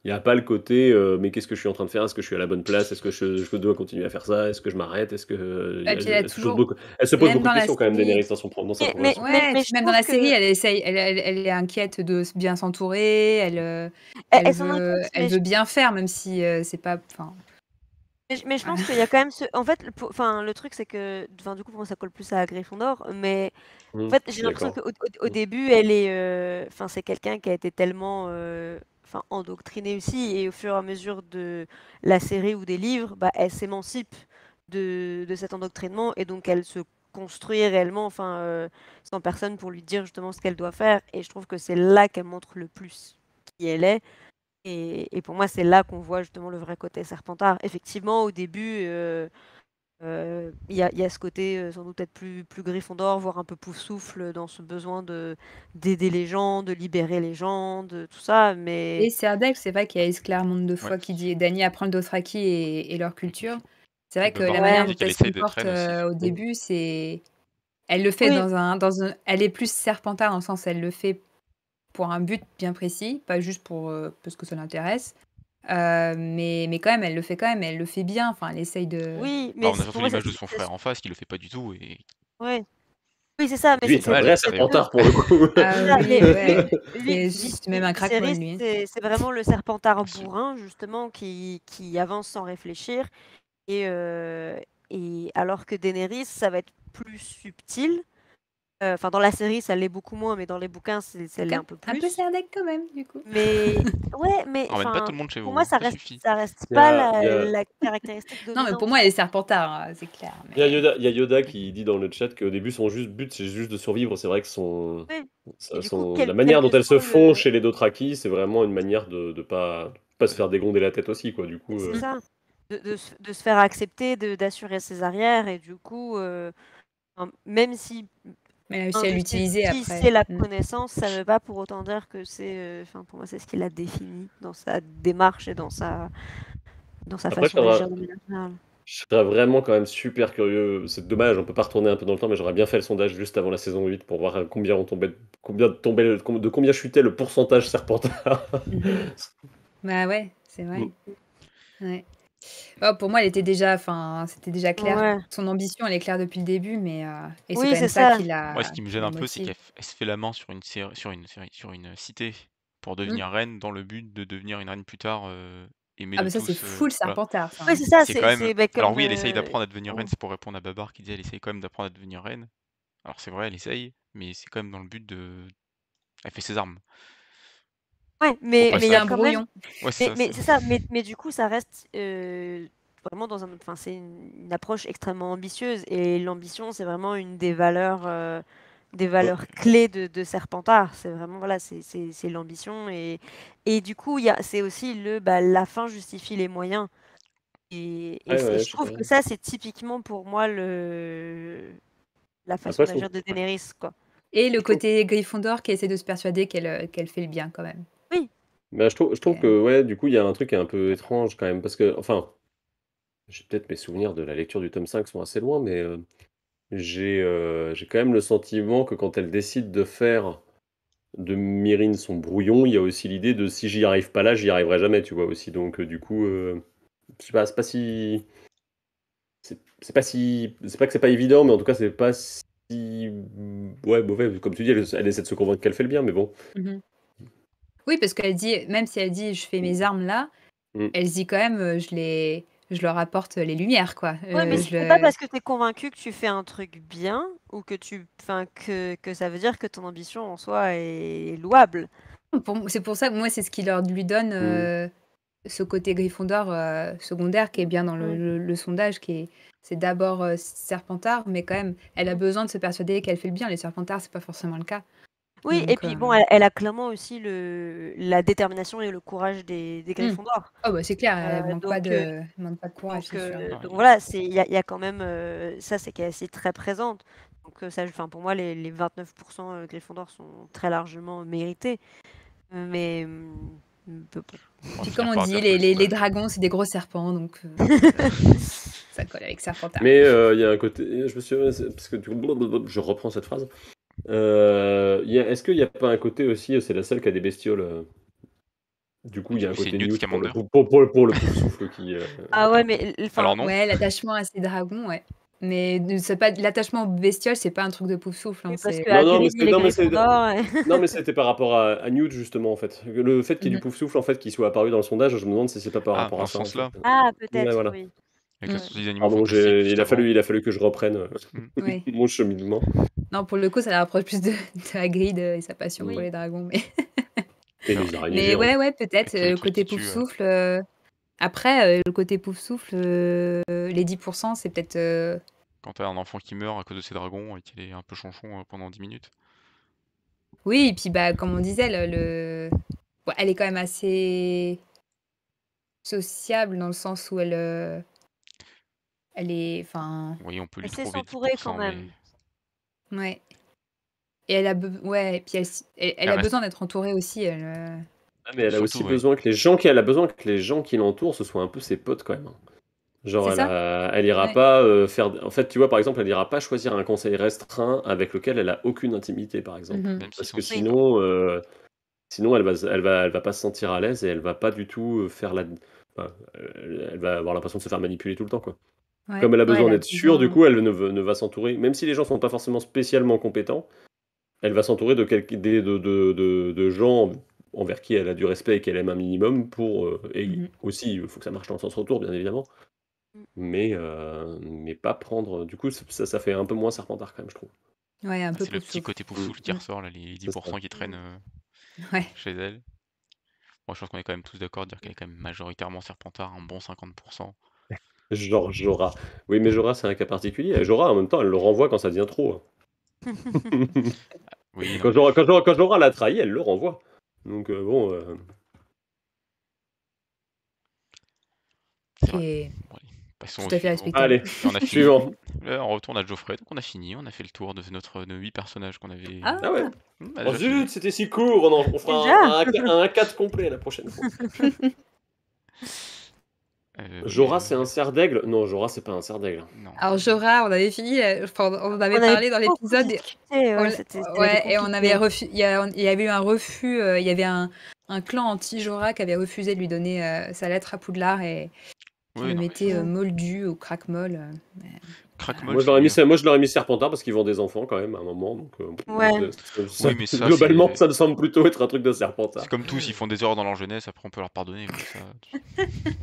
il n'y a pas le côté mais qu'est-ce que je suis en train de faire? Est-ce que je suis à la bonne place? Est-ce que je dois continuer à faire ça? Est-ce que je m'arrête? Est-ce que Elle a toujours. elle se pose Même beaucoup dans de la questions quand même, série. Daenerys, dans sa progression. Ouais, mais puis je même dans la trouve série, que- elle essaye, elle est inquiète de bien s'entourer, Elle s'en inquiète, elle mais veut bien faire, même si c'est pas. Enfin, Mais je pense qu'il y a quand même en fait, le truc, c'est que. Enfin, du coup, pour moi, ça colle plus à Gryffondor. Mais en fait, j'ai l'impression qu'au début, elle est. Enfin, c'est quelqu'un qui a été tellement. Enfin, endoctriné aussi. Et au fur et à mesure de la série ou des livres, bah, elle s'émancipe de cet endoctrinement. Et donc, elle se construit réellement, enfin, sans personne pour lui dire justement ce qu'elle doit faire. Et je trouve que c'est là qu'elle montre le plus qui elle est. Et pour moi, c'est là qu'on voit justement le vrai côté Serpentard. Effectivement, au début, il y a ce côté sans doute être plus Gryffondor, voire un peu Poufsouffle dans ce besoin d'aider les gens, de libérer les gens, de tout ça. Mais et Serdaigle, c'est vrai qu'il y a Esclarmonde de fois qui dit Dany apprend le Dothraki et leur culture. C'est vrai que la manière dont elle se comporte au début, c'est. Elle le fait elle est plus Serpentard dans le sens elle le fait pour un but bien précis, pas juste parce que ça l'intéresse. Mais quand même, elle le fait quand même, elle le fait bien. Enfin, elle essaye de. Oui, mais on a surtout l'image de son frère en face qui le fait pas du tout. Et... Ouais. Oui, c'est ça. Mais lui, c'est un vrai Serpentard pour le coup. C'est même un crackpot, lui. C'est vraiment le Serpentard bourrin, justement, qui avance sans réfléchir. Et alors que Daenerys, ça va être plus subtil. Enfin, dans la série, ça l'est beaucoup moins, mais dans les bouquins, ça l'est un peu plus. Un peu Serdaigle quand même, du coup. Mais ouais, mais pas tout le monde chez pour vous, moi, ça reste pas la caractéristique dominante. Non, mais pour moi, elle est Serpentard, hein, c'est clair. Mais... Il y a Yoda qui dit dans le chat qu'au début, son but, c'est juste de survivre. C'est vrai que la manière dont elle se fond chez les Dothraki, c'est vraiment une manière de pas se faire dégonder la tête aussi, quoi. Du coup, c'est ça, de se faire accepter, d'assurer ses arrières, et du coup, même si elle a réussi à l'utiliser après. c'est la connaissance, ça ne veut pas pour autant dire que c'est. Pour moi, c'est ce qui l'a défini dans sa démarche et dans sa façon d'agir de manière générale. Je serais vraiment quand même super curieux. C'est dommage, on peut pas retourner un peu dans le temps, mais j'aurais bien fait le sondage juste avant la saison 8 pour voir de combien chutait le pourcentage Serpentard. Bah ouais, c'est vrai. Ouais. Pour moi, c'était déjà clair. Ouais. Son ambition, elle est claire depuis le début, mais et c'est Oui, quand c'est même ça ça. qui Moi, ce qui me gêne un peu, c'est motive. qu'elle se fait la main sur une cité pour devenir reine, dans le but de devenir une reine plus tard, aimée Ah de bah ça, c'est tous, full voilà. Serpentard, ça, Oui, hein. c'est ça, C'est quand même bah, alors comme... oui, elle essaye d'apprendre à devenir reine, ouais. c'est pour répondre à Babar qui dit: «Elle essaye quand même d'apprendre à devenir reine». Alors c'est vrai, elle essaye, mais c'est quand même dans le but elle fait ses armes, Ouais, au mais il y C'est a passage. un quand même... brouillon. Ouais, c'est ça, Mais c'est ça, mais du coup, ça reste vraiment dans un... Enfin, c'est une approche extrêmement ambitieuse, et l'ambition, c'est vraiment une des Ouais, valeurs clés de Serpentard. C'est vraiment, voilà, c'est l'ambition, et du coup, c'est aussi la fin justifie les moyens. Et ouais, je je sais pas. trouve que ça, c'est typiquement pour moi la façon Après, je d'agir trouve, de Daenerys, quoi. Et le je trouve, côté Gryffondor qui essaie de se persuader qu'elle fait le bien quand même. Oui, bah, je trouve Et, que, ouais, du coup, il y a un truc qui est un peu étrange quand même, parce que, enfin, j'ai peut-être mes souvenirs de la lecture du tome 5 sont assez loin, mais j'ai quand même le sentiment que quand elle décide de faire de Myrrine son brouillon, il y a aussi l'idée de si j'y arrive pas là, j'y arriverai jamais, tu vois aussi. Donc, du coup, je sais pas, c'est pas si. C'est pas si. C'est pas que c'est pas évident, mais en tout cas, c'est pas si. Ouais, mauvais. Comme tu dis, elle essaie de se convaincre qu'elle fait le bien, mais bon. Oui, parce qu'elle dit, même si elle dit je fais mes armes là, Mm. elle se dit quand même je leur apporte les lumières, quoi. ouais, mais c'est pas parce que tu es convaincu que tu fais un truc bien, ou que ça veut dire que ton ambition en soi est louable. C'est pour ça que moi, c'est ce qui lui donne ce côté Gryffondor secondaire qui est bien dans Ouais. le sondage, c'est d'abord Serpentard, mais quand même, elle a besoin de se persuader qu'elle fait le bien. Les Serpentards, c'est pas forcément le cas. Oui, et Donc, puis bon, elle a clairement aussi la détermination et le courage des Gryffondors. oh bah c'est clair, elle manque pas Donc, elle manque pas de courage, c'est sûr. Ah, donc voilà, il y a quand même ça, c'est qu'elle est très présente. Donc ça, enfin, pour moi, les 29% Gryffondor sont très largement mérités. Mais bon. on Puis va comme finir on par dit, dire que le les sondage- dragons, c'est des gros serpents, donc ça colle avec Serpentard. Mais il y a un côté. Je me suis. Parce que je reprends cette phrase. Est-ce qu'il n'y a pas un côté aussi, c'est la seule qui a des bestioles. Du coup, il y a un C'est côté Newt Newt pour le, Scamander. pour le pouf-souffle qui. Ah ouais, mais Alors enfin, non, Ouais, l'attachement à ces dragons, ouais. Mais c'est pas l'attachement bestiole, c'est pas un truc de pouf-souffle, hein, oui, parce c'est... que Non, non, Hagrid, il est non, mais c'est. Gryffondor. Non, mais c'était par rapport à Newt, justement, en fait. Le fait qu'il y ait du Mhm. pouf-souffle, en fait, qui soit apparu dans le sondage, je me demande si c'est pas par ah, rapport à dans ce ça, en fait. sens-là, Ah, Ouais, peut-être, voilà. oui. avec la Ouais. société des animaux Pardon, fantastiques juste avant. il a fallu que je reprenne Ouais. mon cheminement. Non, pour le coup, ça la rapproche plus de Hagrid et sa passion pour Oui. les dragons. Mais, Et Alors, les araignées mais géantes. ouais, peut-être, avec tous les le trucs côté qui tuent. pouf-souffle. Après, le côté pouf-souffle, les 10%, c'est peut-être... Quand t'as un enfant qui meurt à cause de ses dragons et qu'il est un peu chonchon pendant 10 minutes. Oui, et puis bah, comme on disait, bon, elle est quand même assez sociable dans le sens où elle est... Enfin, Oui, on peut lui Elle sait trouver s'entourer quand 10%, mais même. ouais. Et elle a, ouais, et puis elle elle a reste. besoin d'être entourée aussi. Ah, mais elle a aussi Surtout, oui. besoin que les gens qui, elle a besoin que les gens qui l'entourent, ce soient un peu ses potes, quand même. Genre, C'est ça? elle ira Ouais. pas faire. En fait, tu vois, par exemple, elle ira pas choisir un conseil restreint avec lequel elle a aucune intimité, par exemple. Mhm. Même s'ils Parce sont que super. sinon, elle va pas se sentir à l'aise et elle va pas du tout faire la. Enfin, elle va avoir l'impression de se faire manipuler tout le temps, quoi. Ouais. Comme elle a Ouais, besoin elle a d'être sûre, du besoin. coup, elle ne va s'entourer, même si les gens sont pas forcément spécialement compétents, elle va s'entourer de gens envers qui elle a du respect et qu'elle aime un minimum pour. Et Mhm. aussi, il faut que ça marche dans le sens retour, bien évidemment. Mais pas prendre. Du coup, ça fait un peu moins Serpentard, quand même, je trouve. Ouais, un peu C'est le petit pouf-souffle. côté pouf-souffle qui Mm. ressort, là, les C'est ça. 10% qui traînent Ouais. chez elle. Moi, je pense qu'on est quand même tous d'accord de dire qu'elle est quand même majoritairement Serpentard, un bon 50%. Genre Jorah. Oui, mais Jorah, c'est un cas particulier. Et Jorah, en même temps, elle le renvoie quand ça devient trop. Oui, non, Quand Jorah l'a trahi, elle le renvoie. Donc, bon. c'est Qui vrai. est Bon, allez, passons au tout à fait suivant. respectable. Allez, Et on a fini. suivant. Là, on retourne à Geoffrey, donc on a fini, on a fait le tour de nos 8 personnages qu'on avait. Ah, Ah ouais. On a Oh déjà fini. zut, c'était si court. On fera un 4 complet la prochaine fois. Oui, Jorah, c'est un cerf d'aigle? Non, Jorah, c'est pas un cerf d'aigle. non. alors Jorah, on avait fini, enfin, on en avait On avait parlé dans beaucoup l'épisode. discuté, ouais, c'était Et on avait il y avait eu un refus, il y avait un clan anti-Jorah qui avait refusé de lui donner sa lettre à Poudlard et Je Oui, le non, mais mettais moldu ou crack-molle. Mais Crackmol, Moi, je c'est l'aurais mis, bien. moi, je l'aurais mis Serpentard parce qu'ils vendent des enfants quand même à un moment. Donc, Ouais. Oui, mais ça, globalement, c'est ça me semble plutôt être un truc de Serpentard. comme tous, ils font des erreurs dans leur jeunesse, après on peut leur pardonner, quoi, ça.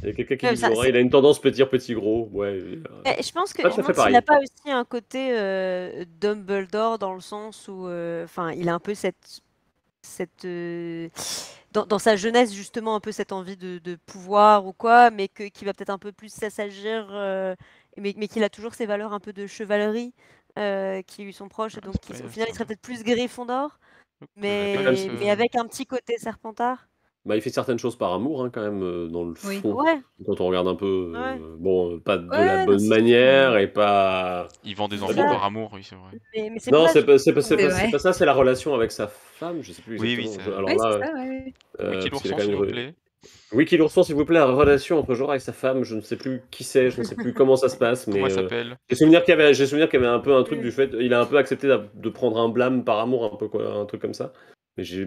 Il y a quelqu'un qui Ouais, dit ça, Zora, il a une tendance petit gros. Ouais, Mais je pense que pas je tout me à fait demande s'il n'a pareil. pas aussi un côté Dumbledore dans le sens où, enfin, il a un peu dans sa jeunesse justement un peu cette envie de pouvoir ou quoi, mais qui va peut-être un peu plus s'assagir, mais qu'il a toujours ces valeurs un peu de chevalerie qui lui sont proches, et donc C'est au pas, final il serait peut-être plus Gryffondor, j'avais pas vu mais ce. avec un petit côté Serpentard. Bah, il fait certaines choses par amour, hein, quand même, dans le Oui. fond. Ouais, Quand on regarde un peu, ouais, bon, pas de la Ouais, non, bonne c'est sûr, manière mais et pas. Ils vendent des c'est pas enfants bien. ça. par amour, oui, c'est vrai. Mais c'est pour Non, ça que c'est c'est vrai. pas ça, c'est la relation avec sa femme, je sais plus Oui, oui, exactement. c'est. Alors Oui, c'est là, ça, ouais. Wiki parce qu'il a l'ourson, quand même s'il une vous plaît. Wiki l'ourson, s'il vous plaît, la relation entre Jorah et sa femme, je ne sais plus qui c'est, je ne sais plus comment ça se passe, Comment mais elle s'appelle? j'ai souvenir qu'il y avait un peu un truc Mm. du fait, il a un peu accepté de prendre un blâme par amour, un peu quoi, un truc comme ça.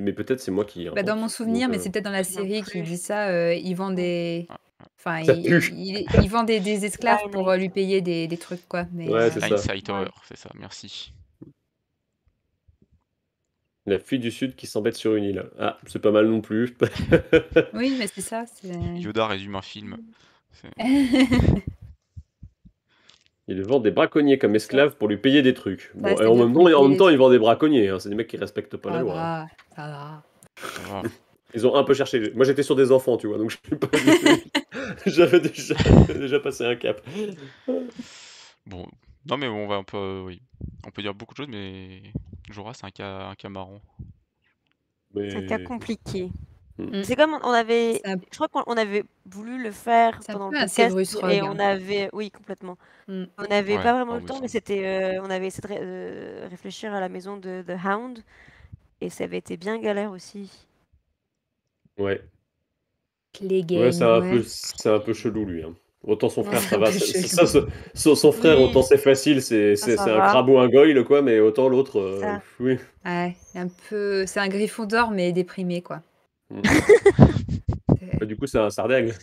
Mais peut-être c'est moi qui Bah, dans mon invente. souvenir, Donc, mais c'est peut-être dans la Non série qui plus. dit ça, il vend des... Ah, Enfin, ça pue. il vend des esclaves pour Limelight. lui payer des trucs, quoi. Mais Ouais, c'est ça. Hindsight Ouais. Horror, c'est ça, merci. La fille du Sud qui s'embête sur une île. Ah, c'est pas mal non plus. oui, mais c'est ça. Yoda résume un film. C'est- Il vend des braconniers comme C'est ça. esclaves pour lui payer des trucs. Ça, Bon, et c'est en bien même pour lui temps, payer des il trucs. vend des braconniers, hein. C'est des mecs qui respectent pas la Ça loi, hein. va, ça va. Ça va. Ils ont un peu cherché. Moi, j'étais sur des enfants, tu vois, donc je suis pas j'avais déjà passé un cap. Bon, non mais on va un peu, oui. On peut dire beaucoup de choses, mais Jorah, c'est un cas marrant. C'est un cas Mais compliqué. Mm. C'est comme on avait, C'est un, je crois qu'on avait voulu le faire c'est un pendant peu le un podcast Severus et Rogue. on avait, oui, complètement. Mm. On n'avait Ouais, pas vraiment ah le oui, temps, ça. mais on avait essayé de réfléchir à la maison de The Hound et ça avait été bien galère aussi. ouais, Clegane, ouais. c'est un peu chelou lui, hein. Autant son frère, C'est ça un va. peu C'est chelou. ça, son frère, Oui, autant c'est facile, c'est ça un va. crabe ou un goyle, quoi, mais autant l'autre, Ça. oui. Ouais, c'est un Gryffondor, mais déprimé, quoi. Mm. C'est- Du coup, c'est un sardaigle.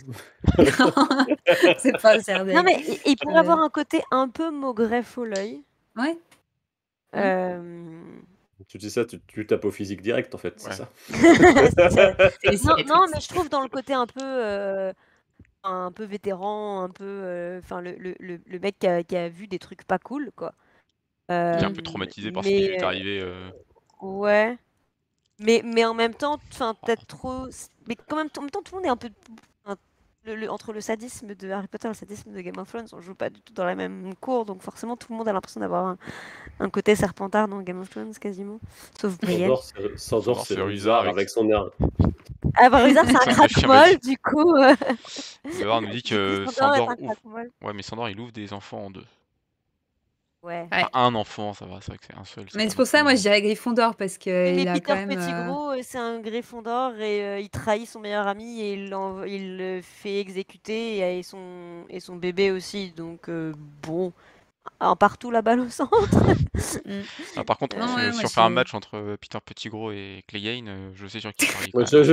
c'est pas un Non, Serdaigle. mais il pourrait avoir un côté un peu Maugret Folleuil. Ouais. Tu dis ça, tu tapes au physique direct, en fait, c'est Ouais. ça. Non, mais je trouve dans le côté un peu vétéran, un peu, enfin le mec qui a vu des trucs pas cool, quoi. Il est un Euh, peu traumatisé par ce qui lui est mais arrivé. ouais, mais en même temps, enfin peut-être trop, mais quand même, en même temps, tout le monde est un peu entre le sadisme de Harry Potter et le sadisme de Game of Thrones, on joue pas du tout dans la même cour, donc forcément tout le monde a l'impression d'avoir un côté Serpentard dans Game of Thrones quasiment, sauf Brienne. Sandor, c'est c'est Ruzard avec son air. Ah bah Ruzard, c'est un C'est un crack-molle, chien du coup. Bernard nous dit Du coup, que Sandor est Sandor un ouvre. crack-molle. Ouais, mais Sandor il ouvre des enfants en deux. Ouais. Ouais. Enfin, un enfant, ça va, c'est vrai que c'est un seul. Mais pas c'est pour non ça, plus, moi, je dirais Gryffondor, parce Oui, qu'il mais a Peter quand même... Pettigrew, c'est un Gryffondor et il trahit son meilleur ami et il le fait exécuter et son bébé aussi. Donc bon, un partout la balle au centre. Ah, par contre, Non, ouais, si moi, on fait un j'ai- match entre Peter Pettigrew et Clegane, je sais sur qui parier quand Ouais, même.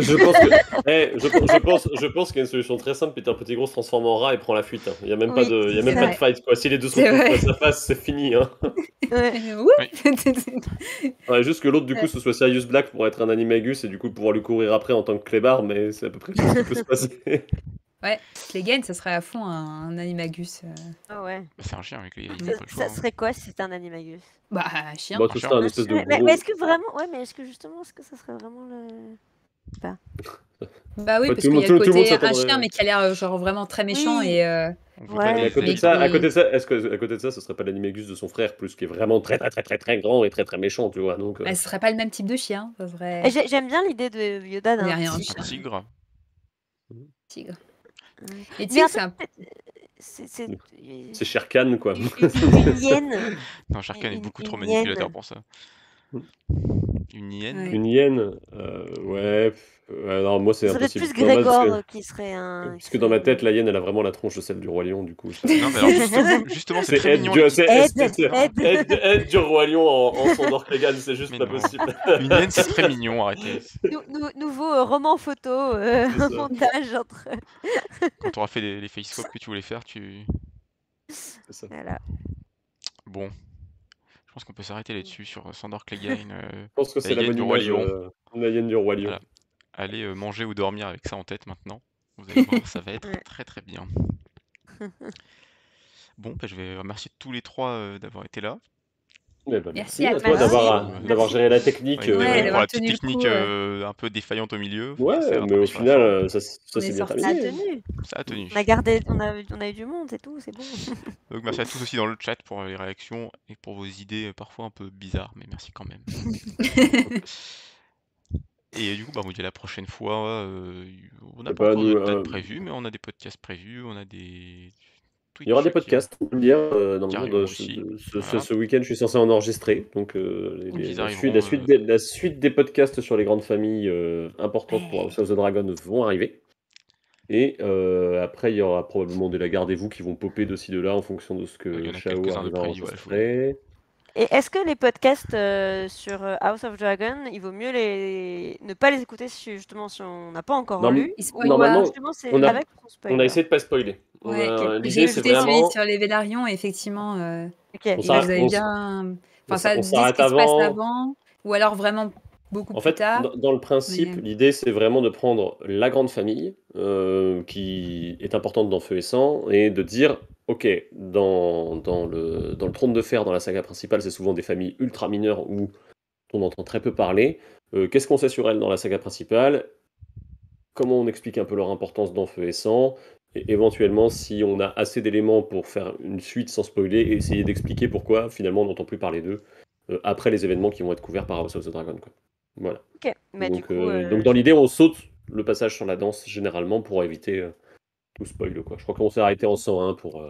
je pense que, je pense qu'il y a une solution très simple. Peter Pettigrew se transforme en rat et prend la fuite, hein. Il y a même pas Oui, de, il y a c'est même pas de vrai. fight, quoi. Si les deux se C'est retrouvent vrai. face à face, c'est fini, hein. Ouais. Ouh. Ouais, juste que l'autre, du coup, ce soit Sirius Black pour être un animagus et du coup pouvoir lui courir après en tant que clébard, mais c'est à peu près tout ce qui peut se passer. Ouais, Clegane, ça serait à fond un animagus. Ah ouais. Bah, c'est un chien avec Clegane, il a pas le choix. Ça serait quoi si c'était un animagus? Bah, un chien. Bon, ce serait un espèce de Mais gros. est-ce que vraiment, ouais, mais est-ce que justement, est-ce que ça serait vraiment le... Bah oui, Ouais, parce tout le qu'il y a monde- le tout le monde côté un s'attendrait. chien, mais qui a l'air genre vraiment très méchant Oui. et... On Ouais. Mais à côté de Mais ça, à qui- côté de ça, est-ce que à côté de ça, ce serait pas l'animagus de son frère, plus qui est vraiment très très très très très grand et très très méchant, tu vois. Donc, bah, ce serait pas le même type de chien, ça serait Et j'aime bien l'idée de Yoda On est d'un rien, tigre. Un tigre. tigre. Ouais. Et Mais tigre, attends, c'est un... c'est Shere Khan, quoi. une hyène. Non, Sharkan est Une- beaucoup une trop hyène. manipulateur pour ça. Une hyène. Ouais. Une hyène, ouais, non, moi c'est Ça serait impossible. plus Normal, Grégor qui serait parce que dans ma tête, la hyène, elle a vraiment la tronche de celle du Roi Lion, du coup. Non, mais alors justement, c'est C'est très Ed, mignon les petites. Ed. Du Roi Lion en Sandor Clegane, c'est juste Mais pas non. possible. Une hyène, c'est très mignon, arrêtez. Nouveau roman photo, C'est ça. montage entre. Quand tu auras fait les face-swaps que tu voulais faire, C'est ça. Voilà. Bon. Je pense qu'on peut s'arrêter là-dessus sur Sandor Clegane. Je pense que c'est la hyène bonne du Roi image, Lion. la hyène du Roi Lion. Voilà. Allez manger ou dormir avec ça en tête maintenant. Vous allez voir, ça va être Ouais. très très bien. Bon, bah, je vais remercier tous les trois d'avoir été là. Eh ben, Merci merci à à toi toi. d'avoir Merci. géré la technique. Ouais, désolé Ouais, pour d'avoir la petite tenu le technique coup, un peu défaillante au milieu. Ouais, Ça s'est mais rattrapé au sur la fin. final, ça On s'est est bien sorti. Ça a terminé. tenu. Ça a tenu. On a eu du monde et tout, c'est bon. Donc merci à tous aussi dans le chat pour les réactions et pour vos idées parfois un peu bizarres, mais merci quand même. Et du coup, bah, on vous dit à la prochaine fois. On n'a Et pas bah, encore nous, de date prévue, mais on a des podcasts prévus, on a des il y aura des Twitch podcasts, on peut le dire. qui Normalement, arriveront aussi. Voilà. ce week-end, je suis censé en enregistrer. Donc, Donc ils la arriveront. suite des podcasts sur les grandes familles importantes pour House of the Dragon vont arriver. Et après, il y aura probablement des Lagardez-vous qui vont popper de ci de là en fonction de ce Il y que en a Chao quelques-uns de arrive à prévus, ouais, enregistrer. Et est-ce que les podcasts sur House of Dragon, il vaut mieux ne pas les écouter justement si on n'a pas encore Norm- lu? Ils Ou spoilent Normalement, justement c'est on a- avec ou sans spoiler? On a essayé de pas spoiler. Ouais, L'idée, j'ai c'est écouté celui vraiment. sur les Vélarions, et effectivement, Ok. On et vous s'arrête- avez on s- bien. on Enfin, ça on dit ce s'arrête qui se passe avant. avant, ou alors vraiment beaucoup En plus fait, tard. dans le principe, Mais- l'idée, c'est vraiment de prendre la grande famille, qui est importante dans Feu et Sang, et de dire, ok, dans le Trône de Fer, dans la saga principale, c'est souvent des familles ultra mineures où on entend très peu parler. Qu'est-ce qu'on sait sur elles dans la saga principale? Comment on explique un peu leur importance dans Feu et Sang? Et éventuellement, si on a assez d'éléments pour faire une suite sans spoiler, et essayer d'expliquer pourquoi, finalement, on n'entend plus parler d'eux après les événements qui vont être couverts par House of the Dragon, quoi. Voilà. Ok. Mais du Donc, coup, donc dans l'idée, on saute le passage sur la danse généralement pour éviter tout spoil, quoi. Je crois qu'on s'est arrêté en 101 pour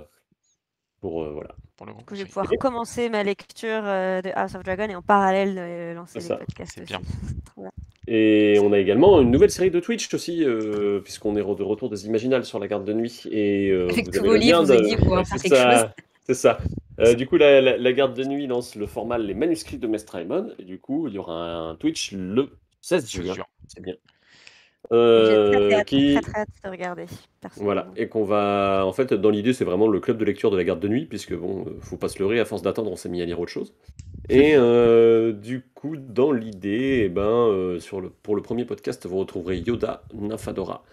voilà. pour le grand du coup, je vais conseil. pouvoir commencer ma lecture de House of Dragon et en parallèle lancer C'est les ça. podcasts C'est aussi. bien. Trop bien. Et on a également une nouvelle série de Twitch aussi, puisqu'on est de retour des Imaginales sur la garde de nuit. Et Avec vous tous avez vos le livres, lien vous avez dit, on va faire C'est quelque chose. ça, c'est ça. Du coup, la garde de nuit lance le format Les Manuscrits de Mestre Aemon. Et du coup, il y aura un Twitch le 16 juin. Sûr. C'est bien. J'ai Qui... très hâte de regarder. Voilà, personnellement. et qu'on va. En fait, dans l'idée, c'est vraiment le club de lecture de la garde de nuit, puisque bon, faut pas se leurrer, à force d'attendre, on s'est mis à lire autre chose. Et du coup, dans l'idée, eh ben, pour le premier podcast, vous retrouverez Yoda, Nafadora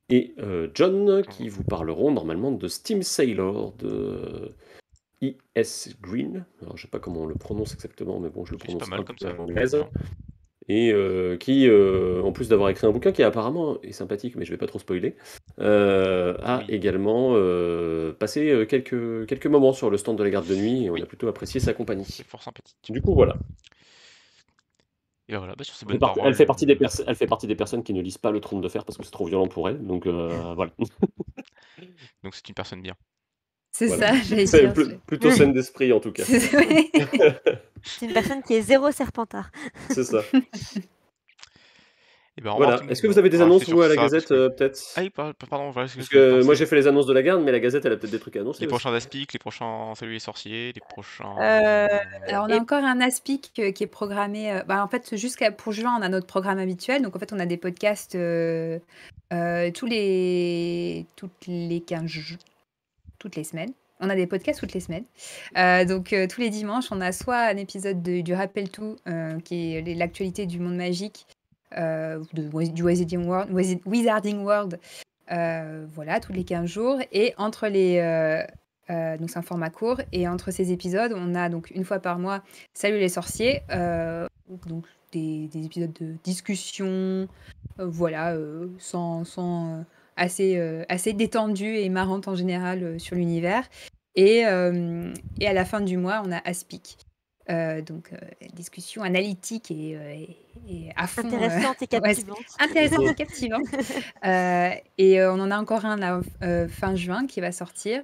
et John, qui vous parleront normalement de Steam Sailor, de E.S. Green. Alors, je sais pas comment on le prononce exactement, mais bon, je le C'est pas prononce mal un comme peu ça. à l'anglaise. Et qui, en plus d'avoir écrit un bouquin qui apparemment est sympathique, mais je vais pas trop spoiler, a Oui. également passé quelques moments sur le stand de la garde de nuit et on Oui. a plutôt apprécié sa compagnie. C'est fort sympathique. Du coup, voilà. Et voilà, bah, sur ces Elle bonnes paroles. fait partie des personnes qui ne lisent pas le Trône de Fer parce que c'est trop violent pour elles. Donc voilà. Donc c'est une personne bien. C'est Voilà. ça, j'allais C'est dire. plutôt saine d'esprit en tout cas. Ouais. C'est une personne qui est zéro serpentard. C'est ça. Et ben, au revoir Voilà. tout le Est-ce que monde. vous avez des On va annonces, rester vous, sur à la ça, Gazette, parce que- peut-être? Ah oui, pardon, voilà ce que Parce je que moi pensais. j'ai fait les annonces de la garde, mais la Gazette, elle a peut-être des trucs à annoncer Les aussi. prochains Aspic, les prochains Salut les sorciers, les prochains. Alors, on a encore un Aspic qui est programmé. En fait, pour juin, on a notre programme habituel. Donc, en fait, on a des podcasts toutes les toutes les semaines. On a des podcasts toutes les semaines. Donc, tous les dimanches, on a soit un épisode du Rappel Tout, qui est l'actualité du monde magique, du Wizarding World. Voilà, tous les 15 jours. Et entre les. Donc, c'est un format court. Et entre ces épisodes, on a donc une fois par mois Salut les sorciers. Donc, des épisodes de discussion. Voilà, assez détendue et marrante en général sur l'univers. Et à la fin du mois, on a Aspic. Donc, discussion analytique et à fond. Intéressante et captivante. Intéressante et captivante. Et on en a encore un là, fin juin qui va sortir.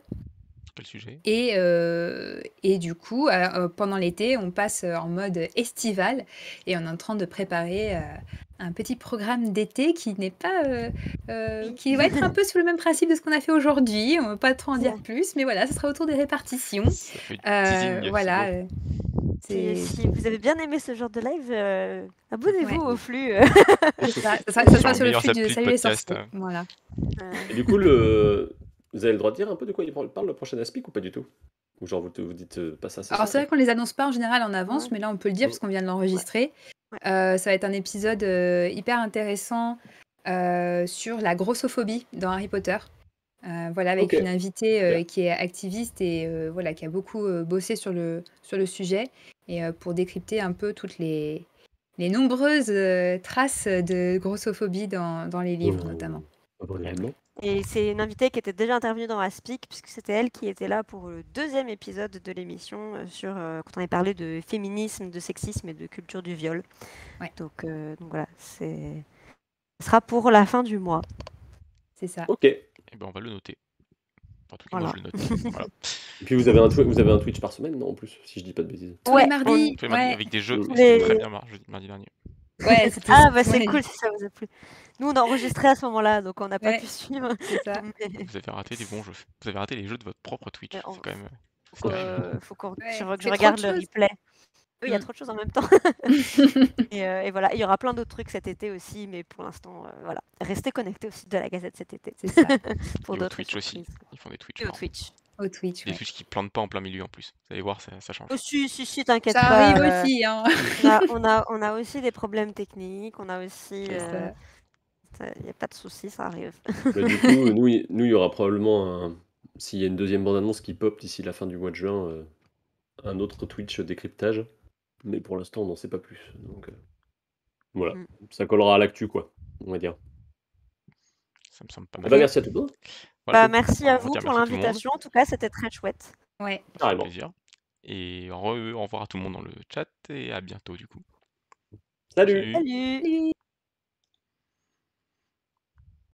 Quel sujet? Et du coup, pendant l'été, on passe en mode estival et on est en train de préparer un petit programme d'été qui n'est pas, qui va être un peu sous le même principe de ce qu'on a fait aujourd'hui. On ne va pas trop en dire plus, mais voilà, ce sera autour des répartitions. Ça fait du teasing, c'est Voilà, beau. Si vous avez bien aimé ce genre de live, abonnez-vous Ouais. au flux. ça Sur sera les sur le meilleures flux de applis de Salut les podcast, sorciers. Voilà. Et du coup, vous avez le droit de dire un peu de quoi il parle le prochain Aspic ou pas du tout? Ou genre vous dites pas ça, c'est Alors, c'est vrai qu'on les annonce pas en général en avance, Ouais. mais là, on peut le dire parce qu'on vient de l'enregistrer. Ouais. Ça va être un épisode hyper intéressant sur la grossophobie dans Harry Potter. Voilà, avec Ok. une invitée Super. qui est activiste et voilà, qui a beaucoup bossé sur le sujet et pour décrypter un peu toutes les nombreuses traces de grossophobie dans les livres notamment. Vraiment. Et c'est une invitée qui était déjà intervenue dans Aspic, puisque c'était elle qui était là pour le 2e épisode de l'émission quand on avait parlé de féminisme, de sexisme et de culture du viol. Ouais. Donc voilà, ce sera pour la fin du mois. C'est ça. Ok. Eh ben, on va le noter. Enfin, en tout cas, moi, Voilà. je le note. Voilà. Et puis vous avez un Twitch par semaine, non, en plus, si je dis pas de bêtises. Tous les mardis, Tous les mardis, ouais. avec des jeux, Mm. c'était très bien mardi dernier. Ouais, c'était Ah bah c'est ouais, cool si ça vous a plu. Nous on a enregistré à ce moment-là, donc on n'a pas Ouais. pu suivre. c'est ça. Mais Vous avez raté des bons jeux. Vous avez raté les jeux de votre propre Twitch. Mais C'est quand même. faut qu'on Ouais, que c'est je trop regarde de le choses. replay. Il y a Mm. trop de choses en même temps. Et voilà, il y aura plein d'autres trucs cet été aussi, mais pour l'instant, voilà. Restez connectés au site de la Gazette cet été. C'est ça. Pour Et au d'autres Twitch aussi. surprises. Ils font des Twitch. Et au marrants. Twitch. Au Twitch, Des ouais. Twitch qui plantent pas en plein milieu en plus. Vous allez voir, ça change. Oh, si, t'inquiète Ça pas. arrive aussi, hein. On a aussi des problèmes techniques, on a aussi. C'est ça. Il n'y a pas de souci, ça arrive. Bah, du coup, nous, il y aura probablement s'il y a une deuxième bande-annonce qui pop d'ici la fin du mois de juin, un autre Twitch décryptage. Mais pour l'instant, on n'en sait pas plus. Donc voilà, Mm. ça collera à l'actu, quoi, on va dire. Ça me semble pas Ah mal. bah, merci à tout le monde. Voilà. Bah, merci à On va vous dire pour merci à tout le monde. l'invitation. En tout cas, c'était très chouette. Ouais. Ça fait Carrément. plaisir. Et au revoir à tout le monde dans le chat et à bientôt du coup. Salut. Salut! Salut.